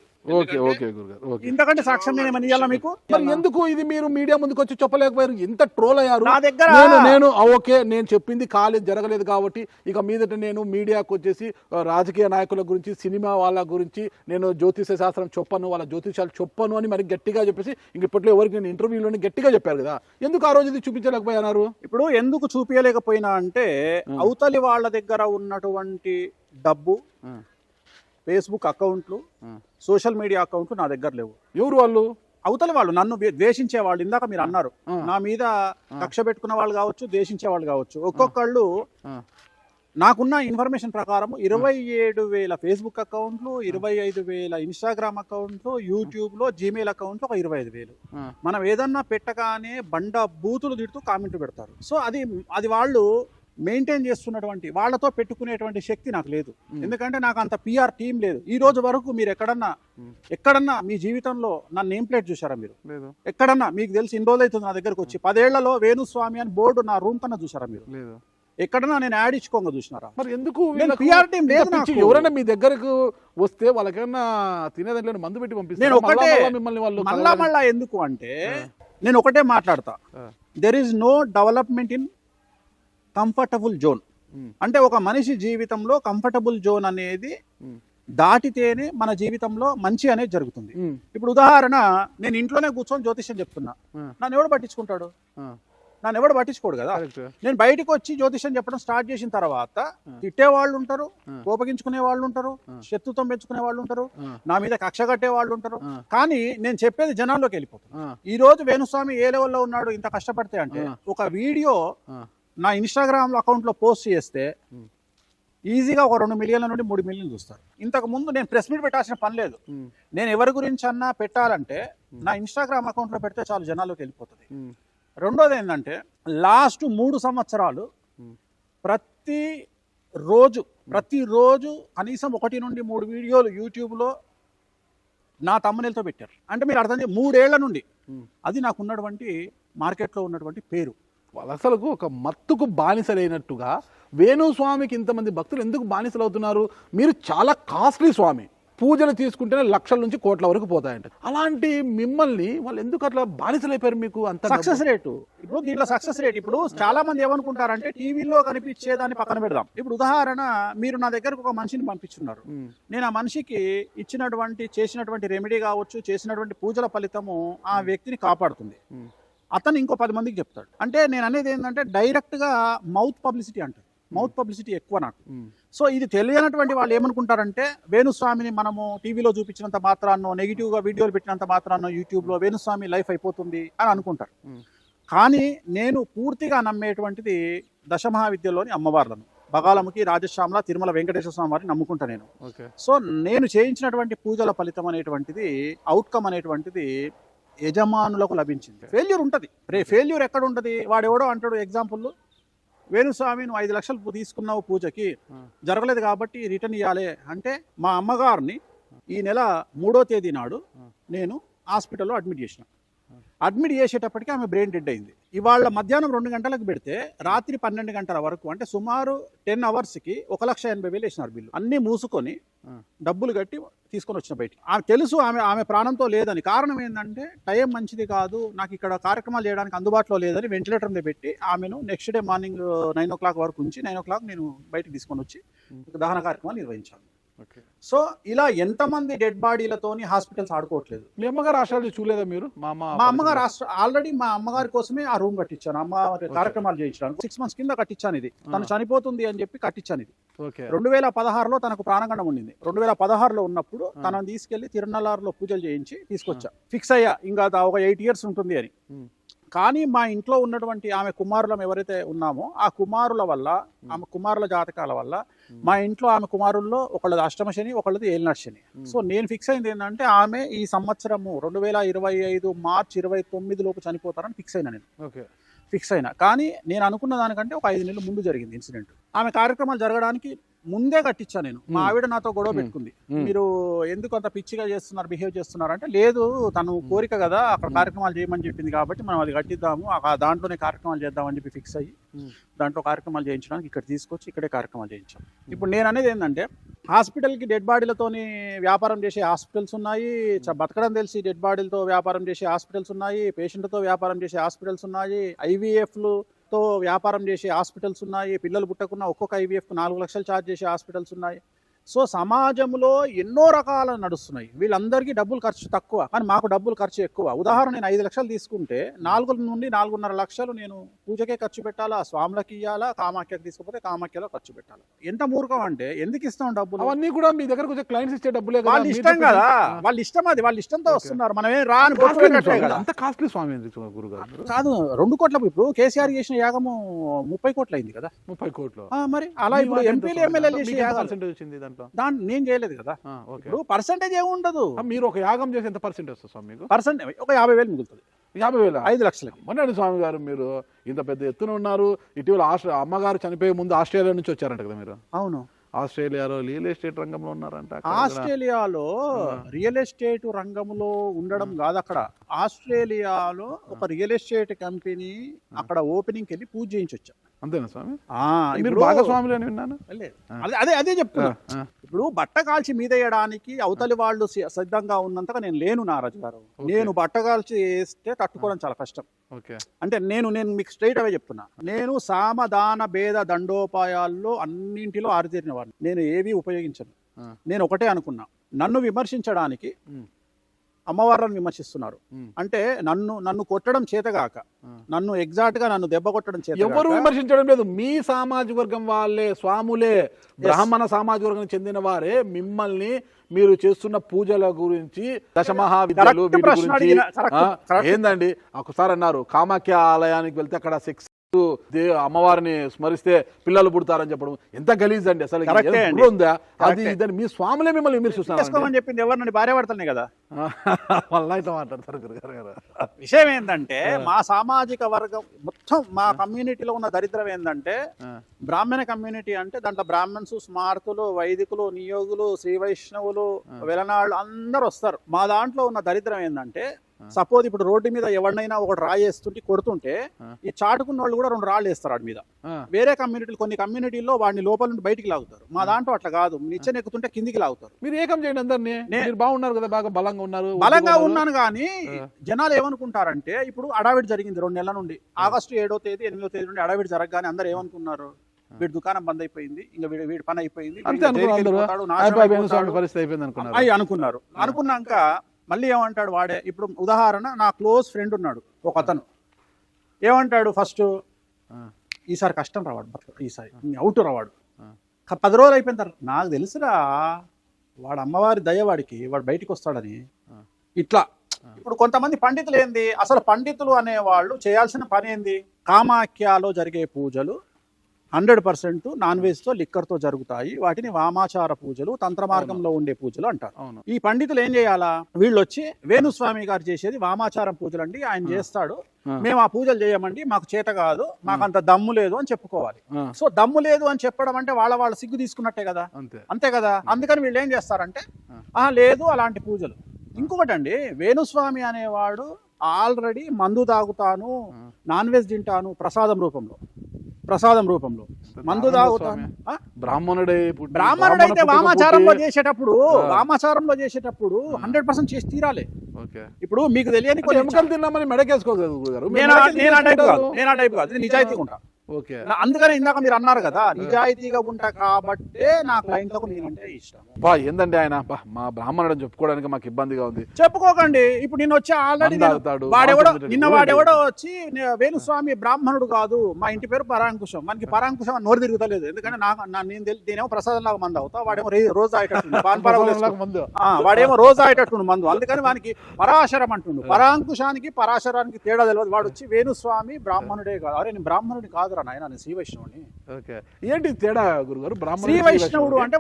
ఇంతకంటే సాక్ష్యం నేనేమని ఇవ్వాలా మీకు? మరి ఎందుకు ఇది మీరు మీడియా ముందుకు వచ్చి చెప్పలేకపోయారు? ఎంత ట్రోల్ అయ్యారు. నా దగ్గర నేను చెప్పింది కాలేదు, జరగలేదు కాబట్టి ఇక మీదట నేను మీడియాకు వచ్చేసి రాజకీయ నాయకుల గురించి, సినిమా వాళ్ళ గురించి నేను జ్యోతిష శాస్త్రం చెప్పను, వాళ్ళ జ్యోతిషాలు చెప్పను అని మరి గట్టిగా చెప్పేసి ఇంక ఇప్పట్లో ఎవరికి నేను ఇంటర్వ్యూలోనే గట్టిగా చెప్పారు కదా. ఎందుకు ఆ రోజు ఇది చూపించలేకపోయినారు? ఇప్పుడు ఎందుకు చూపించలేకపోయినా అంటే అవతలి వాళ్ళ దగ్గర ఉన్నటువంటి డబ్బు, ఫేస్బుక్ అకౌంట్లు, సోషల్ మీడియా అకౌంట్లు నా దగ్గర లేవు. ఎవరు వాళ్ళు? అవతలి వాళ్ళు, నన్ను ద్వేషించే వాళ్ళు. ఇందాక మీరు అన్నారు నా మీద కక్ష పెట్టుకున్న వాళ్ళు కావచ్చు, ద్వేషించే వాళ్ళు కావచ్చు. ఒక్కొక్కళ్ళు నాకున్న ఇన్ఫర్మేషన్ ప్రకారం 27,000 ఫేస్బుక్ అకౌంట్లు, 25,000 ఇన్స్టాగ్రామ్ అకౌంట్లు, యూట్యూబ్ లో జీమెయిల్ అకౌంట్లు ఒక 25,000. మనం ఏదన్నా పెట్టగానే బండ బూతులు తిడుతూ కామెంట్లు పెడతారు. సో అది వాళ్ళు మెయింటైన్ చేస్తున్నటువంటి వాళ్ళతో పెట్టుకునేటువంటి శక్తి నాకు లేదు. ఎందుకంటే నాకు అంత పిఆర్ టీం లేదు. ఈ రోజు వరకు మీరు ఎక్కడన్నా మీ జీవితంలో నా నేమ్ ప్లేట్ చూసారా? మీరు ఎక్కడన్నా మీకు తెలిసి ఇన్ని రోజులు అవుతుంది నా దగ్గరకు వచ్చి 10 ఏళ్లలో వేణుస్వామి అని బోర్డు నా రూమ్ కన్నా చూసారా? మీరు ఎక్కడన్నా నేను యాడ్ ఇచ్చుకోగా చూసినారా? మరి ఎందుకు పిఆర్ టీం లేదు నాకు. ఎవరైనా మీ దగ్గరకు వస్తే వాళ్ళకైనా తినేదాంట్లో మందు పెట్టి పంపిస్తారు. నేను ఒకటే మళ్ళా ఎందుకు అంటే నేను ఒకటే మాట్లాడతా, there is no development in comfortable zone. అంటే ఒక మనిషి జీవితంలో కంఫర్టబుల్ జోన్ అనేది దాటితేనే మన జీవితంలో మంచి అనేది జరుగుతుంది. ఇప్పుడు ఉదాహరణ, నేను ఇంట్లోనే కూర్చొని జ్యోతిష్యం చెప్తున్నా, నన్ను ఎవడు పట్టించుకుంటాడు? నన్ను ఎవడు పట్టించుకోడు కదా. నేను బయటకు వచ్చి జ్యోతిష్యం చెప్పడం స్టార్ట్ చేసిన తర్వాత తిట్టే వాళ్ళు ఉంటారు, కోపగించుకునే వాళ్ళు ఉంటారు, శత్రుత్వం పెంచుకునే వాళ్ళు ఉంటారు, నా మీద కక్ష కట్టే వాళ్ళు ఉంటారు. కానీ నేను చెప్పేది జనాల్లోకి వెళ్ళిపోతాను. ఈ రోజు వేణుస్వామి ఏ లెవెల్లో ఉన్నాడు ఇంత కష్టపడితే అంటే, ఒక వీడియో నా ఇన్స్టాగ్రామ్ అకౌంట్ లో పోస్ట్ చేస్తే ఈజీగా ఒక 2 మిలియన్ల నుండి 3 మిలియన్లు చూస్తారు. ఇంతకు ముందు నేను ప్రెస్ మీట్ పెట్టాల్సిన పని లేదు. నేను ఎవరి గురించి అన్నా పెట్టాలంటే నా ఇన్స్టాగ్రామ్ అకౌంట్ లో పెడితే చాలు, జనాల్లోకి వెళ్ళిపోతుంది. రెండోది ఏంటంటే లాస్ట్ 3 సంవత్సరాలు ప్రతిరోజు కనీసం 1 నుండి 3 వీడియోలు యూట్యూబ్ లో నా తమ్మునిలతో పెట్టారు. అంటే మీరు అర్థం చేయండి, 3 ఏళ్ల నుండి అది నాకు ఉన్నటువంటి మార్కెట్లో ఉన్నటువంటి పేరు. అసలు ఒక మత్తుకు బానిసలైనట్టుగా వేణుస్వామికి ఇంతమంది భక్తులు ఎందుకు బానిసలు అవుతున్నారు? మీరు చాలా కాస్ట్లీ స్వామి, పూజలు తీసుకుంటేనే లక్షల నుంచి కోట్ల వరకు పోతాయంట. అలాంటి మిమ్మల్ని వాళ్ళు ఎందుకు అట్లా బానిసలైపోయారు? మీకు అంత సక్సెస్ రేటు, ఇప్పుడు దీంట్లో సక్సెస్ రేట్, ఇప్పుడు చాలా మంది ఏమనుకుంటారంటే టీవీలో కనిపించేదాన్ని పక్కన పెడదాం. ఇప్పుడు ఉదాహరణ, మీరు నా దగ్గరకు ఒక మనిషిని పంపించున్నారు, నేను ఆ మనిషికి చేసినటువంటి రెమెడీ కావచ్చు, చేసినటువంటి పూజల ఫలితము ఆ వ్యక్తిని కాపాడుతుంది. అతను ఇంకో 10 మందికి చెప్తాడు. అంటే నేను అనేది ఏంటంటే డైరెక్ట్ గా మౌత్ పబ్లిసిటీ అంటారు. మౌత్ పబ్లిసిటీ ఎక్కువ నాకు. సో ఇది తెలియనటువంటి వాళ్ళు ఏమనుకుంటారంటే వేణుస్వామిని మనము టీవీలో చూపించినంత మాత్రాన్నో, నెగిటివ్ గా వీడియోలు పెట్టినంత మాత్రాన్నో యూట్యూబ్ లో వేణుస్వామి లైఫ్ అయిపోతుంది అని అనుకుంటారు. కానీ నేను పూర్తిగా నమ్మేటువంటిది దశమహావిద్యలోని అమ్మవార్లను. బగాలముఖి, రాజశ్యామల, తిరుమల వెంకటేశ్వర స్వామి వారిని నమ్ముకుంటా నేను. ఓకే. సో నేను చేయించినటువంటి పూజల ఫలితం అనేటువంటిది, అవుట్కమ్ అనేటువంటిది యజమానులకు లభించింది. ఫెయిల్యూర్ ఉంటుంది. ఫెయిల్యూర్ ఎక్కడ ఉంటుంది? వాడెవడో అంటాడు, ఎగ్జాంపుల్, వేణుస్వామి నువ్వు 5 లక్షలు తీసుకున్నావు పూజకి, జరగలేదు కాబట్టి రిటర్న్ ఇవ్వాలి అంటే, మా అమ్మగారిని ఈ నెల 3వ తేదీ నాడు నేను హాస్పిటల్లో అడ్మిట్ చేసిన. అడ్మిట్ చేసేటప్పటికి ఆమె బ్రెయిన్ డెడ్ అయింది. ఇవాళ మధ్యాహ్నం 2 గంటలకు పెడితే రాత్రి 12 గంటల వరకు, అంటే సుమారు 10 అవర్స్కి 1,80,000 వేసినారు బిల్లు. అన్నీ మూసుకొని డబ్బులు కట్టి తీసుకొని వచ్చిన బయటికి. ఆమె తెలుసు ఆమె ప్రాణంతో లేదని. కారణం ఏంటంటే టైం మంచిది కాదు, నాకు ఇక్కడ కార్యక్రమాలు చేయడానికి అందుబాటులో లేదని వెంటిలేటర్ మీద పెట్టి ఆమెను నెక్స్ట్ డే మార్నింగ్ 9 o'clock వరకు ఉంచి 9 o'clock నేను బయటికి తీసుకొని వచ్చి దహన కార్యక్రమాలు నిర్వహించాను. సో ఇలా ఎంతమంది డెడ్ బాడీలతోని హాస్పిటల్స్ ఆడుకోవట్లేదు. మీ అమ్మగారు హాస్పిటల్ చూడలేదా మీరు? మా అమ్మగారు ఆల్రెడీ మా అమ్మగారి కోసమే ఆ రూమ్ కట్టించాను. అమ్మ కార్యక్రమాలు చేయించడానికి 6 months కింద కట్టించాను. ఇది తను చనిపోతుంది అని చెప్పి కట్టించాను. ఇది 2016లో తనకు ప్రాణగండం ఉండింది. 2016లో ఉన్నప్పుడు తనను తీసుకెళ్లి తిరునల్లారులో పూజలు చేయించి తీసుకొచ్చా. ఫిక్స్ అయ్యా ఇంకా ఒక 8 years ఉంటుంది అని. కానీ మా ఇంట్లో ఉన్నటువంటి ఆమె కుమారులం ఎవరైతే ఉన్నామో ఆ కుమారుల వల్ల, ఆమె కుమారుల జాతకాల వల్ల మా ఇంట్లో ఆమె కుమారుల్లో ఒకళ్ళది అష్టమ శని, ఒకళ్ళది ఏలినాటి శని. సో నేను ఫిక్స్ అయింది ఏంటంటే ఆమె ఈ సంవత్సరము 2025 మార్చి 29 లోపు చనిపోతారని ఫిక్స్ అయినా నేను. ఫిక్స్ అయినా. కానీ నేను అనుకున్న దానికంటే ఒక 5 నెలలు ముందు జరిగింది ఇన్సిడెంట్. ఆమె కార్యక్రమాలు జరగడానికి ముందే కట్టించా నేను. మా ఆవిడ నాతో గొడవ పెట్టుకుంది, మీరు ఎందుకు అంత పిచ్చిగా చేస్తున్నారు, బిహేవ్ చేస్తున్నారు అంటే, లేదు తను కోరిక కదా అక్కడ కార్యక్రమాలు చేయమని చెప్పింది కాబట్టి మనం అది కట్టిద్దాము, దాంట్లోనే కార్యక్రమాలు చేద్దామని చెప్పి ఫిక్స్ అయ్యి దాంట్లో కార్యక్రమాలు చేయించడానికి ఇక్కడ తీసుకొచ్చి ఇక్కడే కార్యక్రమాలు చేయించాం. ఇప్పుడు నేను అనేది ఏంటంటే, హాస్పిటల్కి డెడ్ బాడీలతోని వ్యాపారం చేసే హాస్పిటల్స్ ఉన్నాయి, బతకడం తెలిసి డెడ్ బాడీలతో వ్యాపారం చేసే హాస్పిటల్స్ ఉన్నాయి, పేషెంట్తో వ్యాపారం చేసే హాస్పిటల్స్ ఉన్నాయి, IVFతో వ్యాపారం చేసే హాస్పిటల్స్ ఉన్నాయి, పిల్లలు పుట్టకున్న ఒక్కొక్క IVFకు 4 లక్షలు ఛార్జ్ చేసే హాస్పిటల్స్ ఉన్నాయి. సో సమాజంలో ఎన్నో రకాల నడుస్తున్నాయి. వీళ్ళందరికీ డబ్బులు ఖర్చు తక్కువ, కానీ మాకు డబ్బులు ఖర్చు ఎక్కువ. ఉదాహరణ, నేను 5 లక్షలు తీసుకుంటే 4 నుండి 4.5 లక్షలు నేను పూజకే ఖర్చు పెట్టాలా, స్వాములకి ఇవ్వాలా, కామాఖ్యకి తీసుకుపోతే కామాఖ్యలో ఖర్చు పెట్టాలా. ఎంత మూర్ఖం అంటే, ఎందుకు ఇస్తాం డబ్బులు? అవన్నీ కూడా మీ దగ్గరకు వచ్చే క్లయింట్స్ ఇచ్చే డబ్బులే కదా. వాళ్ళ ఇష్టం కదా, వాళ్ళ ఇష్టం, అది వాళ్ళ ఇష్టంతో వస్తున్నారు. మనమే రాని అంత కాస్ట్లీ స్వామి గురుగారు కాదు. 2 కోట్ల, ఇప్పుడు కేసీఆర్ చేసిన యాగము 30 కోట్లు అయింది కదా. 30 కోట్లు. మరి అలా ఇప్పుడు ఎంపీలు ఎమ్మెల్యేలు చేసే యాగాలు దాన్ని నేను చేయలేదు కదా. ఇప్పుడు పర్సెంటేజ్ ఏముండదు. మీరు ఒక యాగం చేసి ఎంత పర్సెంటేజ్ వస్తుంది స్వామి? మీకు ఒక 50,000 మిగులుతుంది. 50,000 5 లక్షలకి. మొన్న స్వామి గారు మీరు ఇంత పెద్ద ఎత్తున ఉన్నారు. ఇటీవల అమ్మగారు చనిపోయే ముందు ఆస్ట్రేలియా నుంచి వచ్చారంట కదా మీరు? అవును. ఆస్ట్రేలియాలో రియల్ ఎస్టేట్ రంగంలో ఉన్నారంట. ఆస్ట్రేలియాలో రియల్ ఎస్టేట్ రంగంలో ఉండడం కాదు, అక్కడ ఆస్ట్రేలియాలో ఒక రియల్ ఎస్టేట్ కంపెనీ అక్కడ ఓపెనింగ్కి వెళ్ళి పూజ చేయించి వచ్చా. అంతేనా స్వామి? మీరు భాగస్వాములు అని విన్నాను. అదే చెప్తున్నా. ఇప్పుడు బట్ట కాల్చి మీద వేయడానికి అవతలి వాళ్ళు సిద్ధంగా ఉన్నంతగా నేను లేను నారాజు గారు. నేను బట్ట కాల్చి వేస్తే తట్టుకోవడం చాలా కష్టం. అంటే నేను మీకు స్ట్రైట్ అవే చెప్తున్నా. నేను సామదాన భేద దండోపాయాల్లో అన్నింటిలో ఆరితేరిన వాడిని. నేను ఏవి ఉపయోగించను. నేను ఒకటే అనుకున్నా, నన్ను విమర్శించడానికి అమ్మవార్లను విమర్శిస్తున్నారు అంటే నన్ను కొట్టడం చేతగాక, నన్ను ఎగ్జాక్ట్ గా నన్ను దెబ్బ కొట్టడం చేత. ఎవరు విమర్శించడం లేదు. మీ సామాజిక వర్గం వాళ్ళే, స్వాములే, బ్రాహ్మణ సామాజిక వర్గం చెందిన వారే మిమ్మల్ని మీరు చేస్తున్న పూజల గురించి, దశమహావిద్యలు ఏందండి ఒకసారి అన్నారు, కామాఖ్య ఆలయానికి వెళ్తే అక్కడ సెక్స్ అమ్మవారిని స్మరిస్తే పిల్లలు పుడతారని చెప్పడం ఎంత గలీజ్ అండి అసలు. ఉందా అది ఇదని మీ స్వాములే మిమ్మల్ని విమర్శిస్తున్నారని చెప్పింది ఎవరు? నన్ను భార్య పడతానే కదా. మళ్ళీ ఇట్లా మాట్లాడతారు. విషయం ఏంటంటే, మా సామాజిక వర్గం మొత్తం, మా కమ్యూనిటీలో ఉన్న దరిద్రం ఏంటంటే, బ్రాహ్మణ కమ్యూనిటీ అంటే దాంట్లో బ్రాహ్మణ్స్, స్మార్తులు, వైదికులు, నియోగులు, శ్రీ వైష్ణవులు, వెలనాళ్ళు అందరు వస్తారు. మా దాంట్లో ఉన్న దరిద్రం ఏంటంటే, సపోజ్ ఇప్పుడు రోడ్డు మీద ఎవరినైనా ఒకటి రాయి వేస్తుంటే కొడుతుంటే ఈ చాటుకున్న వాళ్ళు కూడా 2 రాళ్ళు వేస్తారు వాడి మీద. వేరే కమ్యూనిటీలు, కొన్ని కమ్యూనిటీల్లో వాడిని లోపల నుండి బయటికి లాగుతారు. మా దాంట్లో అట్లా కాదు, నిచ్చెన ఎక్కుతుంటే కిందికి లాగుతారు. మీరు ఏకం చేయండి అందరినీ. మీరు బాగున్నారు కదా, బాగా బలంగా ఉన్నారు. బలంగా ఉన్నాను, కానీ జనాలు ఏమనుకుంటారంటే, ఇప్పుడు అడావిడి జరిగింది 2 నెలల నుండి. ఆగస్టు 7వ తేదీ 8వ తేదీ నుండి అడావిడి జరగగానే అందరు ఏమనుకున్నారు, వీడి దుకాణం బంద్ అయిపోయింది, ఇంకా వీడి పని అయిపోయింది అనుకున్నారు. అనుకున్నాక మళ్ళీ ఏమంటాడు వాడే. ఇప్పుడు ఉదాహరణ, నా క్లోజ్ ఫ్రెండ్ ఉన్నాడు ఒక అతను, ఏమంటాడు ఫస్ట్, ఈసారి కష్టం రావాడు, ఈసారి అవుట్ రావాడు. 10 రోజులు అయిపోయిన తర్వాత, నాకు తెలుసురా వాడు అమ్మవారి దయవాడికి వాడు బయటికి వస్తాడని. ఇట్లా ఇప్పుడు కొంతమంది పండితులు ఏంది, అసలు పండితులు అనేవాళ్ళు చేయాల్సిన పని ఏంది, కామాఖ్యలో జరిగే పూజలు 100% నాన్ వెజ్ తో లిక్కర్ తో జరుగుతాయి. వాటిని వామాచార పూజలు, తంత్ర మార్గంలో ఉండే పూజలు అంటారు. అవును. ఈ పండితులు ఏం చేయాలా, వీళ్ళు వచ్చి వేణుస్వామి గారు చేసేది వామాచారం పూజలు అండి, ఆయన చేస్తాడు, మేము ఆ పూజలు చేయమండి, మాకు చేత కాదు, మాకు అంత దమ్ము లేదు అని చెప్పుకోవాలి. సో దమ్ము లేదు అని చెప్పడం అంటే వాళ్ళ సిగ్గు తీసుకున్నట్టే కదా, అంతే కదా. అందుకని వీళ్ళు ఏం చేస్తారంటే లేదు అలాంటి పూజలు. ఇంకొకటి అండి, వేణుస్వామి అనేవాడు ఆల్రెడీ మందు తాగుతాను, నాన్ వెజ్ తింటాను ప్రసాదం రూపంలో మందు తాగుతాను. బ్రాహ్మణుడైతే వామాచారంలో చేసేటప్పుడు 100% చేసి తీరాలి. ఇప్పుడు మీకు తెలియని కొన్ని ఎముకలు తిన్నామని మెడకేసుకోగలరు. నేను ఆ టైప్ కాదు, నిజాయితీగా ఉంటా. అందుకని ఇందాక మీరు అన్నారు కదా, నిజాయితీగా ఉంటా కాబట్టే నా క్లయింట్లకు నేనంటే ఇష్టం. ఏందండి ఆయన మా బ్రాహ్మణుడు చెప్పుకోవడానికి మాకు ఇబ్బందిగా ఉంది. చెప్పుకోకండి. ఇప్పుడు నిన్న వచ్చి ఆల్రెడీ వాడెవడో వచ్చి వేణుస్వామి బ్రాహ్మణుడు కాదు, మా ఇంటి పేరు పరాంకుశం, మనకి పరాంకుశం అని నోరు తిరుగుతలేదు. ఎందుకంటే నేనేమో ప్రసాదం లాగా మందు అవుతా, వాడేమో రోజు ఆయటట్టు వాడేమో రోజు ఆయటట్టు మందు. అందుకని వానికి పరాశరం అంటుండు. పరాంకుశానికి పరాశరానికి తేడా తెలియదు. వాడు వచ్చి వేణుస్వామి బ్రాహ్మణుడే కాదు. అరే నేను బ్రాహ్మణుడి కాదు నాయన, నేను శ్రీ వైష్ణవుని. ఏంటి తేడా గురుగారు? శ్రీ వైష్ణవుడు అంటే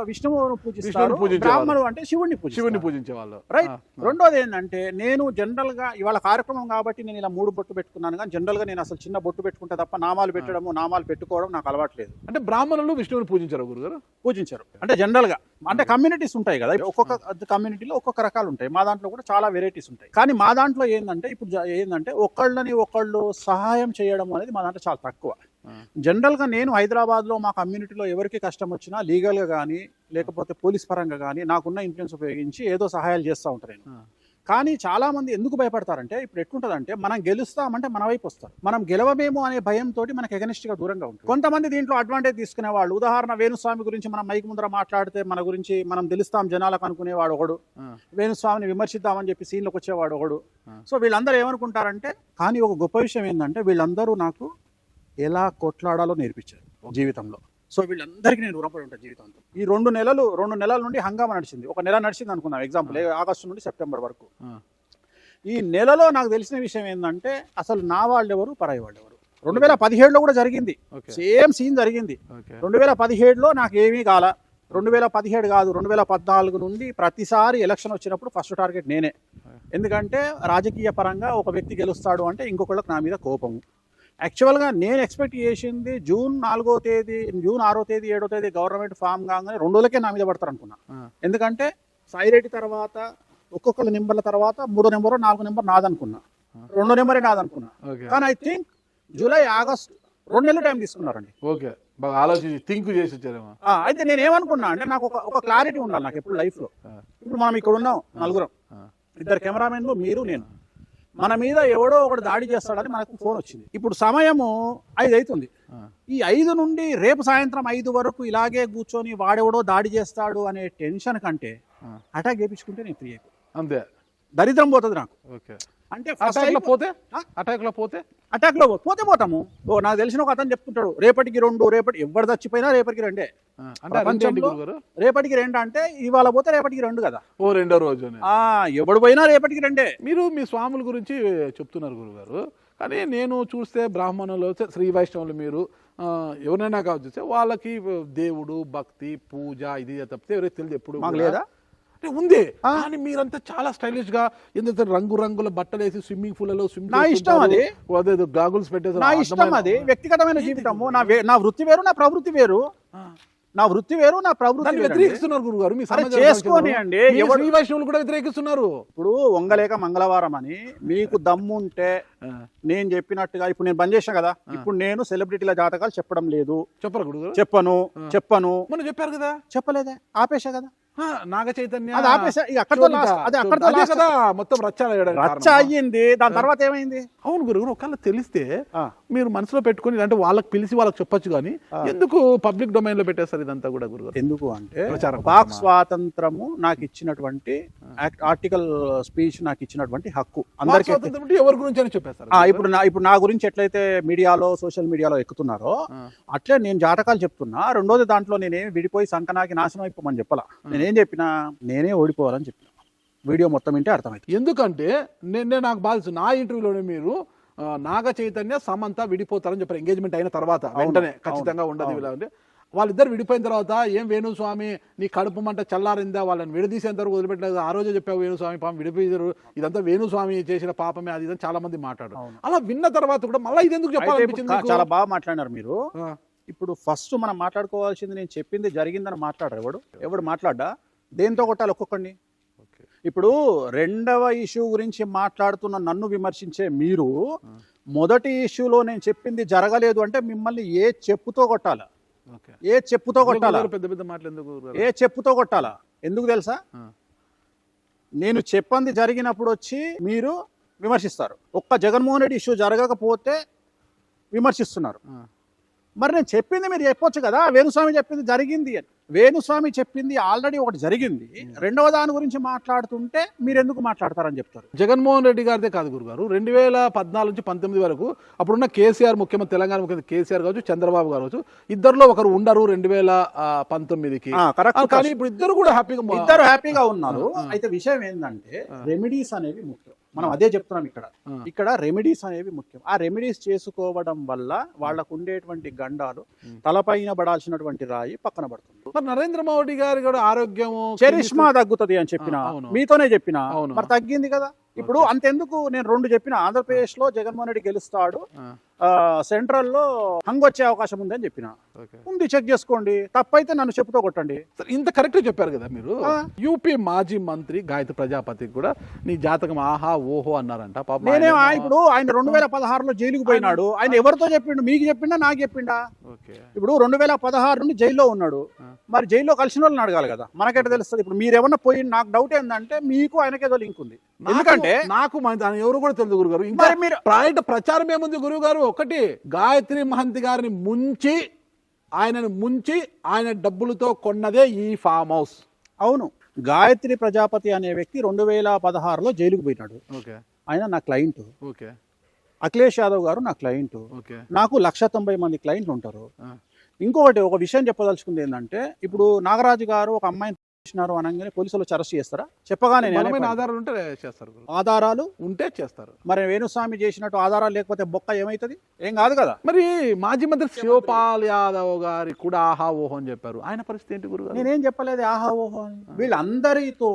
విష్ణువును పూజిస్తారు, బ్రాహ్మణుడు అంటే శివుణ్ణి పూజించే వాళ్ళు, రైట్. రెండోది ఏంటంటే, నేను జనరల్ గా ఇవాళ కార్యక్రమం కాబట్టి నేను ఇలా 3 బొట్టు పెట్టుకున్నాను, కానీ జనరల్ గా నేను అసలు చిన్న బొట్టు పెట్టుకుంటే తప్ప నామాలు పెట్టడము నామాలు పెట్టుకోవడం నాకు అలవాట్లేదు. అంటే బ్రాహ్మణులు విష్ణువుని పూజించారు గురుగారు? పూజించారు. అంటే జనరల్ గా అంటే కమ్యూనిటీస్ ఉంటాయి కదా, ఒక్కొక్క కమ్యూనిటీలో ఒక్కొక్క రకాలు ఉంటాయి. మా దాంట్లో కూడా చాలా వెరైటీస్ ఉంటాయి. కానీ మా దాంట్లో ఏంటంటే, ఇప్పుడు ఏంటంటే ఒకళ్ళు సహాయం చేయడం అనేది మా దాంట్లో చాలా తక్కువ. జనరల్ గా నేను హైదరాబాద్ లో మా కమ్యూనిటీలో ఎవరికి కష్టం వచ్చినా లీగల్ గా కానీ లేకపోతే పోలీస్ పరంగా కానీ నాకున్న ఇన్ఫ్లుయెన్స్ ఉపయోగించి ఏదో సహాయాలు చేస్తూ ఉంటారు నేను. కానీ చాలా మంది ఎందుకు భయపడతారంటే, ఇప్పుడు ఎట్లుంటదంటే, మనం గెలుస్తామంటే మన వైపు వస్తారు, మనం గెలవమేమో అనే భయంతో మనకి ఎగనిస్ట్ గా దూరంగా ఉంటుంది. కొంతమంది దీంట్లో అడ్వాంటేజ్ తీసుకునే వాళ్ళు, ఉదాహరణ వేణుస్వామి గురించి మనం మైక్ ముందర మాట్లాడితే మన గురించి మనం తెలుస్తాం జనాలకు అనుకునేవాడు ఒకడు, వేణుస్వామిని విమర్శిద్దామని చెప్పి సీన్లోకి వచ్చేవాడు ఒకడు. సో వీళ్ళందరూ ఏమనుకుంటారంటే, కానీ ఒక గొప్ప విషయం ఏంటంటే, వీళ్ళందరూ నాకు ఎలా కొట్లాడాలో నేర్పించారు జీవితంలో. సో వీళ్ళందరికీ నేను రుణపడి ఉంటాను జీవితంతో. ఈ 2 నెలల నుండి హంగామా నడిచింది. ఒక నెల నడిచింది అనుకుందాం ఎగ్జాంపుల్, ఆగస్టు నుండి సెప్టెంబర్ వరకు. ఈ నెలలో నాకు తెలిసిన విషయం ఏంటంటే, అసలు నా వాళ్ళు ఎవరు పరాయి వాళ్ళు ఎవరు. 2017లో కూడా జరిగింది, సేమ్ సీన్ జరిగింది. 2017లో నాకు ఏమీ కాల, 2017 కాదు 2014 నుండి ప్రతిసారి ఎలక్షన్ వచ్చినప్పుడు ఫస్ట్ టార్గెట్ నేనే. ఎందుకంటే రాజకీయ పరంగా ఒక వ్యక్తి గెలుస్తాడు అంటే ఇంకొకళ్ళకి నా మీద కోపము. యాక్చువల్గా నేను ఎక్స్పెక్ట్ చేసింది జూన్ 6వ తేదీ 7వ తేదీ గవర్నమెంట్ ఫామ్ కాగానే 2 రోజులకే నా మీద పడతారు అనుకున్నా. ఎందుకంటే సాయిరెడ్డి తర్వాత ఒక్కొక్కళ్ళ నెంబర్ల తర్వాత 3వ నెంబర్ 4వ నెంబర్ నాదనుకున్నా, 2వ నెంబరే నాదనుకున్నా. కానీ ఐ థింక్ జూలై ఆగస్ట్ 2 నెలలు టైం తీసుకున్నారండి. ఓకే, బాగా ఆలోచించి థింక్ చేసి వచ్చారేమో. అయితే నేను ఏమనుకున్నా అంటే, నాకు ఒక క్లారిటీ ఉండాలి నాకు ఎప్పుడు లైఫ్ లో. ఇప్పుడు మనం ఇక్కడ ఉన్నాం నలుగురం, 2 కెమెరామెన్లు, మీరు, నేను. మన మీద ఎవడో ఒకడు దాడి చేస్తాడని మనకు ఫోన్ వచ్చింది. ఇప్పుడు సమయము 5 అవుతుంది. ఈ 5 నుండి రేపు సాయంత్రం 5 వరకు ఇలాగే కూర్చొని వాడెవడో దాడి చేస్తాడు అనే టెన్షన్ కంటే అటాక్ చేయించుకుంటే నేను ఫ్రీ అయిపోయి అంతే, దరిద్రం పోతుంది నాకు. అంటే అటాక్ లో పోతే పోతాము. నాకు తెలిసిన ఒక అతను చెప్తుంటాడు, రేపటికి 2, ఎవరు చచ్చిపోయినా రేపటికి 2. రేపటికి 2 అంటే ఇవాళ పోతే రేపటికి 2 కదా, రెండో రోజు ఎవడు పోయినా రేపటికి 2. మీరు మీ స్వాముల గురించి చెప్తున్నారు గురుగారు, కానీ నేను చూస్తే బ్రాహ్మణులు శ్రీ వైష్ణవులు మీరు ఎవరైనా కావచ్చు, వాళ్ళకి దేవుడు భక్తి పూజ ఇది తప్పితే ఎవరైతే తెలియదు ఎప్పుడు లేదా ఉంది. కానీ మీరంతా చాలా స్టైలిష్ గా ఎందుకంటే రంగురంగుల బట్టలు వేసి స్విమ్మింగ్ పూల్ లో నా ఇష్టం అది, గాగుల్స్ పెట్టేసి నా ఇష్టం అది, వ్యక్తిగతమైన జీవితము. నా వృత్తి వేరు, నా ప్రవృత్తి వేరు. నా వృత్తి వేరు, నా ప్రవృత్తి వ్యతిరేకిస్తున్నారు గురుగారు. మీ చేసుకోని అండి, శ్రీ వైష్ణవులు కూడా వ్యతిరేకిస్తున్నారు. ఇప్పుడు వంగలేక మంగళవారం అని మీకు దమ్ముంటే నేను చెప్పినట్టుగా, ఇప్పుడు నేను బంద్ చేశాను కదా, ఇప్పుడు నేను సెలబ్రిటీల జాతకాలు చెప్పడం లేదు. చెప్పరు గురుగారు? చెప్పను మనం చెప్పారు కదా, చెప్పలేదే, ఆపేశా కదా. నాగ చైతన్య అది ఆపేశా, అక్కడతో మొత్తం రచ్చ అయ్యింది. దాని తర్వాత ఏమైంది? అవును గురుగారు, ఒకవేళ తెలిస్తే మీరు మనసులో పెట్టుకుని అంటే వాళ్ళకి పిలిచి వాళ్ళకి చెప్పొచ్చు, కానీ ఎందుకు పబ్లిక్ డొమైన్ లో పెట్టేస్తారు ఇదంతా కూడా గురుగారు? ఎందుకు అంటే, వాక్ స్వాతంత్రము నాకు ఇచ్చినటువంటి ఆర్టికల్ స్పీచ్ నాకు ఇచ్చినటువంటి హక్కు అందరికీ. ఎవరి గురించి అని చెప్పేస్తారు. ఇప్పుడు నా గురించి ఎట్లయితే మీడియాలో సోషల్ మీడియాలో ఎక్కుతున్నారో అట్లే నేను జాతకాలు చెప్తున్నా. రెండోది, దాంట్లో నేనేమి విడిపోయి సంకనాకి నాశనం అయిపోమని చెప్పాలా. నేనేం చెప్పినా, నేనే ఓడిపోవాలని చెప్పిన. వీడియో మొత్తం వింటే అర్థమైంది. ఎందుకంటే నేను నాకు బాధ, నా ఇంటర్వ్యూలోనే మీరు నాగ చైతన్య సమంత విడిపోతారని చెప్పారు ఎంగేజ్మెంట్ అయిన తర్వాత వెంటనే ఖచ్చితంగా ఉండదు ఇలా అంటే వాళ్ళిద్దరు విడిపోయిన తర్వాత ఏం వేణుస్వామి నీ కడుపు మంట చల్లారిందా వాళ్ళని విడదీసేంత వరకు వదిలిపెట్టలేదు ఆ రోజే చెప్పావు వేణుస్వామి పాపం విడిపోయారు ఇదంతా వేణుస్వామి చేసిన పాపమే అది ఇదని చాలా మంది మాట్లాడారు అలా విన్న తర్వాత కూడా మళ్ళీ ఇది ఎందుకు చెప్పాలనిపించింది చాలా బాగా మాట్లాడినారు మీరు. ఇప్పుడు ఫస్ట్ మనం మాట్లాడుకోవాల్సింది నేను చెప్పింది జరిగిందని మాట్లాడారు ఎవడు మాట్లాడ్డా దేంతో కొట్టాలి ఒక్కొక్కడిని. ఇప్పుడు రెండవ ఇష్యూ గురించి మాట్లాడుతున్న నన్ను విమర్శించే మీరు మొదటి ఇష్యూలో నేను చెప్పింది జరగలేదు అంటే మిమ్మల్ని ఏ చెప్పుతో కొట్టాలా ఏ చెప్పుతో కొట్టాలా పెద్ద పెద్ద మాటలు ఎందుకు ఏ చెప్పుతో కొట్టాలా ఎందుకు తెలుసా నేను చెప్పంది జరిగినప్పుడు వచ్చి మీరు విమర్శిస్తారు ఒక్క జగన్మోహన్ రెడ్డి ఇష్యూ జరగకపోతే విమర్శిస్తున్నారు మరి నేను చెప్పింది మీరు చెప్పొచ్చు కదా వేణుస్వామి చెప్పింది జరిగింది అని వేణుస్వామి చెప్పింది ఆల్రెడీ ఒకటి జరిగింది రెండవ దాని గురించి మాట్లాడుతుంటే మీరు ఎందుకు మాట్లాడతారని చెప్తారు. జగన్మోహన్ రెడ్డి గారిదే కాదు గురుగారు 2014 నుంచి 19 వరకు అప్పుడున్న కేసీఆర్ ముఖ్యమంత్రి తెలంగాణ ముఖ్యమంత్రి కేసీఆర్ కావచ్చు చంద్రబాబు గారు కావచ్చు ఇద్దరులో ఒకరు ఉండరు 2019కి కానీ ఇప్పుడు ఇద్దరు హ్యాపీగా ఉన్నారు. అయితే విషయం ఏంటంటే రెమెడీస్ అనేవి ముఖ్యం మనం అదే చెప్తున్నాం ఇక్కడ రెమెడీస్ అనేవి ముఖ్యం. ఆ రెమెడీస్ చేసుకోవడం వల్ల వాళ్ళకు ఉండేటువంటి గండాలు తలపైన పడాల్సినటువంటి రాయి పక్కన పడుతుంది. మరి నరేంద్ర మోడీ గారి కూడా ఆరోగ్యం చరిష్మా తగ్గుతుంది అని చెప్పిన మీతోనే చెప్పిన మరి తగ్గింది కదా. ఇప్పుడు అంతెందుకు నేను రెండు చెప్పిన ఆంధ్రప్రదేశ్ లో జగన్మోహన్ రెడ్డి గెలుస్తాడు సెంట్రల్ లో హంగ్ వచ్చే అవకాశం ఉంది అని చెప్పిన ఉంది చెక్ చేసుకోండి తప్పైతే నన్ను చెప్పుతో కొట్టండి. ఇంత కరెక్ట్ చెప్పారు కదా మీరు. యూపీ మాజీ మంత్రి గాయత్రి ప్రజాపతికి కూడా నీ జాతకం ఆహా ఓహో అన్నారంట. నేనే ఇప్పుడు ఆయన 2016లో జైలుకు పోయినాడు. ఆయన ఎవరితో చెప్పిండు మీకు చెప్పిండా నాకు చెప్పిండా. ఇప్పుడు 2016 నుండి జైల్లో ఉన్నాడు మరి జైల్లో కలిసిన వాళ్ళని అడగాలి కదా మనకెట తెలుస్తుంది. ఇప్పుడు మీరు ఏమన్నా పోయి నాకు డౌట్ ఏంటంటే మీకు ఆయనకేదో లింక్ ఉంది ఎందుకంటే నాకు ఎవరు కూడా తెలియదు గురుగారు. ఇంకా మీరు ప్రచారం ఏముంది గురువు గారు ఒకటి గాయత్రి మహంతి గారిని ముంచి ఆయన డబ్బులతో కొన్నదే ఈ ఫామ్ హౌస్. అవును గాయత్రి ప్రజాపతి అనే వ్యక్తి 2016లో జైలుకు పోయినాడు. ఆయన నా క్లయింట్. అఖిలేష్ యాదవ్ గారు నా క్లయింట్. నాకు 190 మంది క్లయింట్లు ఉంటారు. ఇంకొకటి ఒక విషయం చెప్పదలుచుకుంది ఏంటంటే ఇప్పుడు నాగరాజు గారు ఒక అమ్మాయిని చేసినారు అనగానే పోలీసులు అరెస్ట్ చేస్తారా చెప్పగానే ఆధారాలు ఉంటే చేస్తారు. ఆధారాలు ఉంటే చేస్తారు. మరి వేణుస్వామి చేసినట్టు ఆధారాలు లేకపోతే బొక్క ఏమైతుంది ఏం కాదు కదా. మరి మాజీ మంత్రి శివపాల్ యాదవ్ గారి కూడా ఆహా ఓహో అని చెప్పారు. ఆయన పరిస్థితి ఏంటి గురుగారు? నేనేం చెప్పలేదు ఆహా ఓహో అని. వీళ్ళందరితో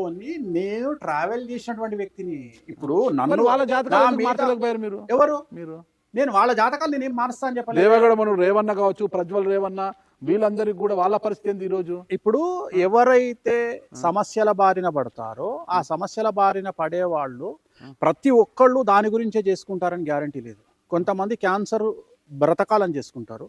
నేను ట్రావెల్ చేసినటువంటి వ్యక్తిని. ఇప్పుడు నన్ను వాళ్ళ జాతకాలు మార్చలేకపోయారు మీరు. ఎవరు మీరు? నేను వాళ్ళ జాతకాలు నేనేం మారుస్తా అని చెప్పలేదు. దేవగడ మనం రేవన్న కావచ్చు ప్రజ్వల్ రేవన్న వీళ్ళందరికీ కూడా వాళ్ళ పరిస్థితి ఏంది ఈరోజు? ఇప్పుడు ఎవరైతే సమస్యల బారిన పడతారో ఆ సమస్యల బారిన పడే వాళ్ళు ప్రతి ఒక్కళ్ళు దాని గురించే చేసుకుంటారని గ్యారంటీ లేదు. కొంతమంది క్యాన్సర్ బ్రతకాలని చేసుకుంటారు.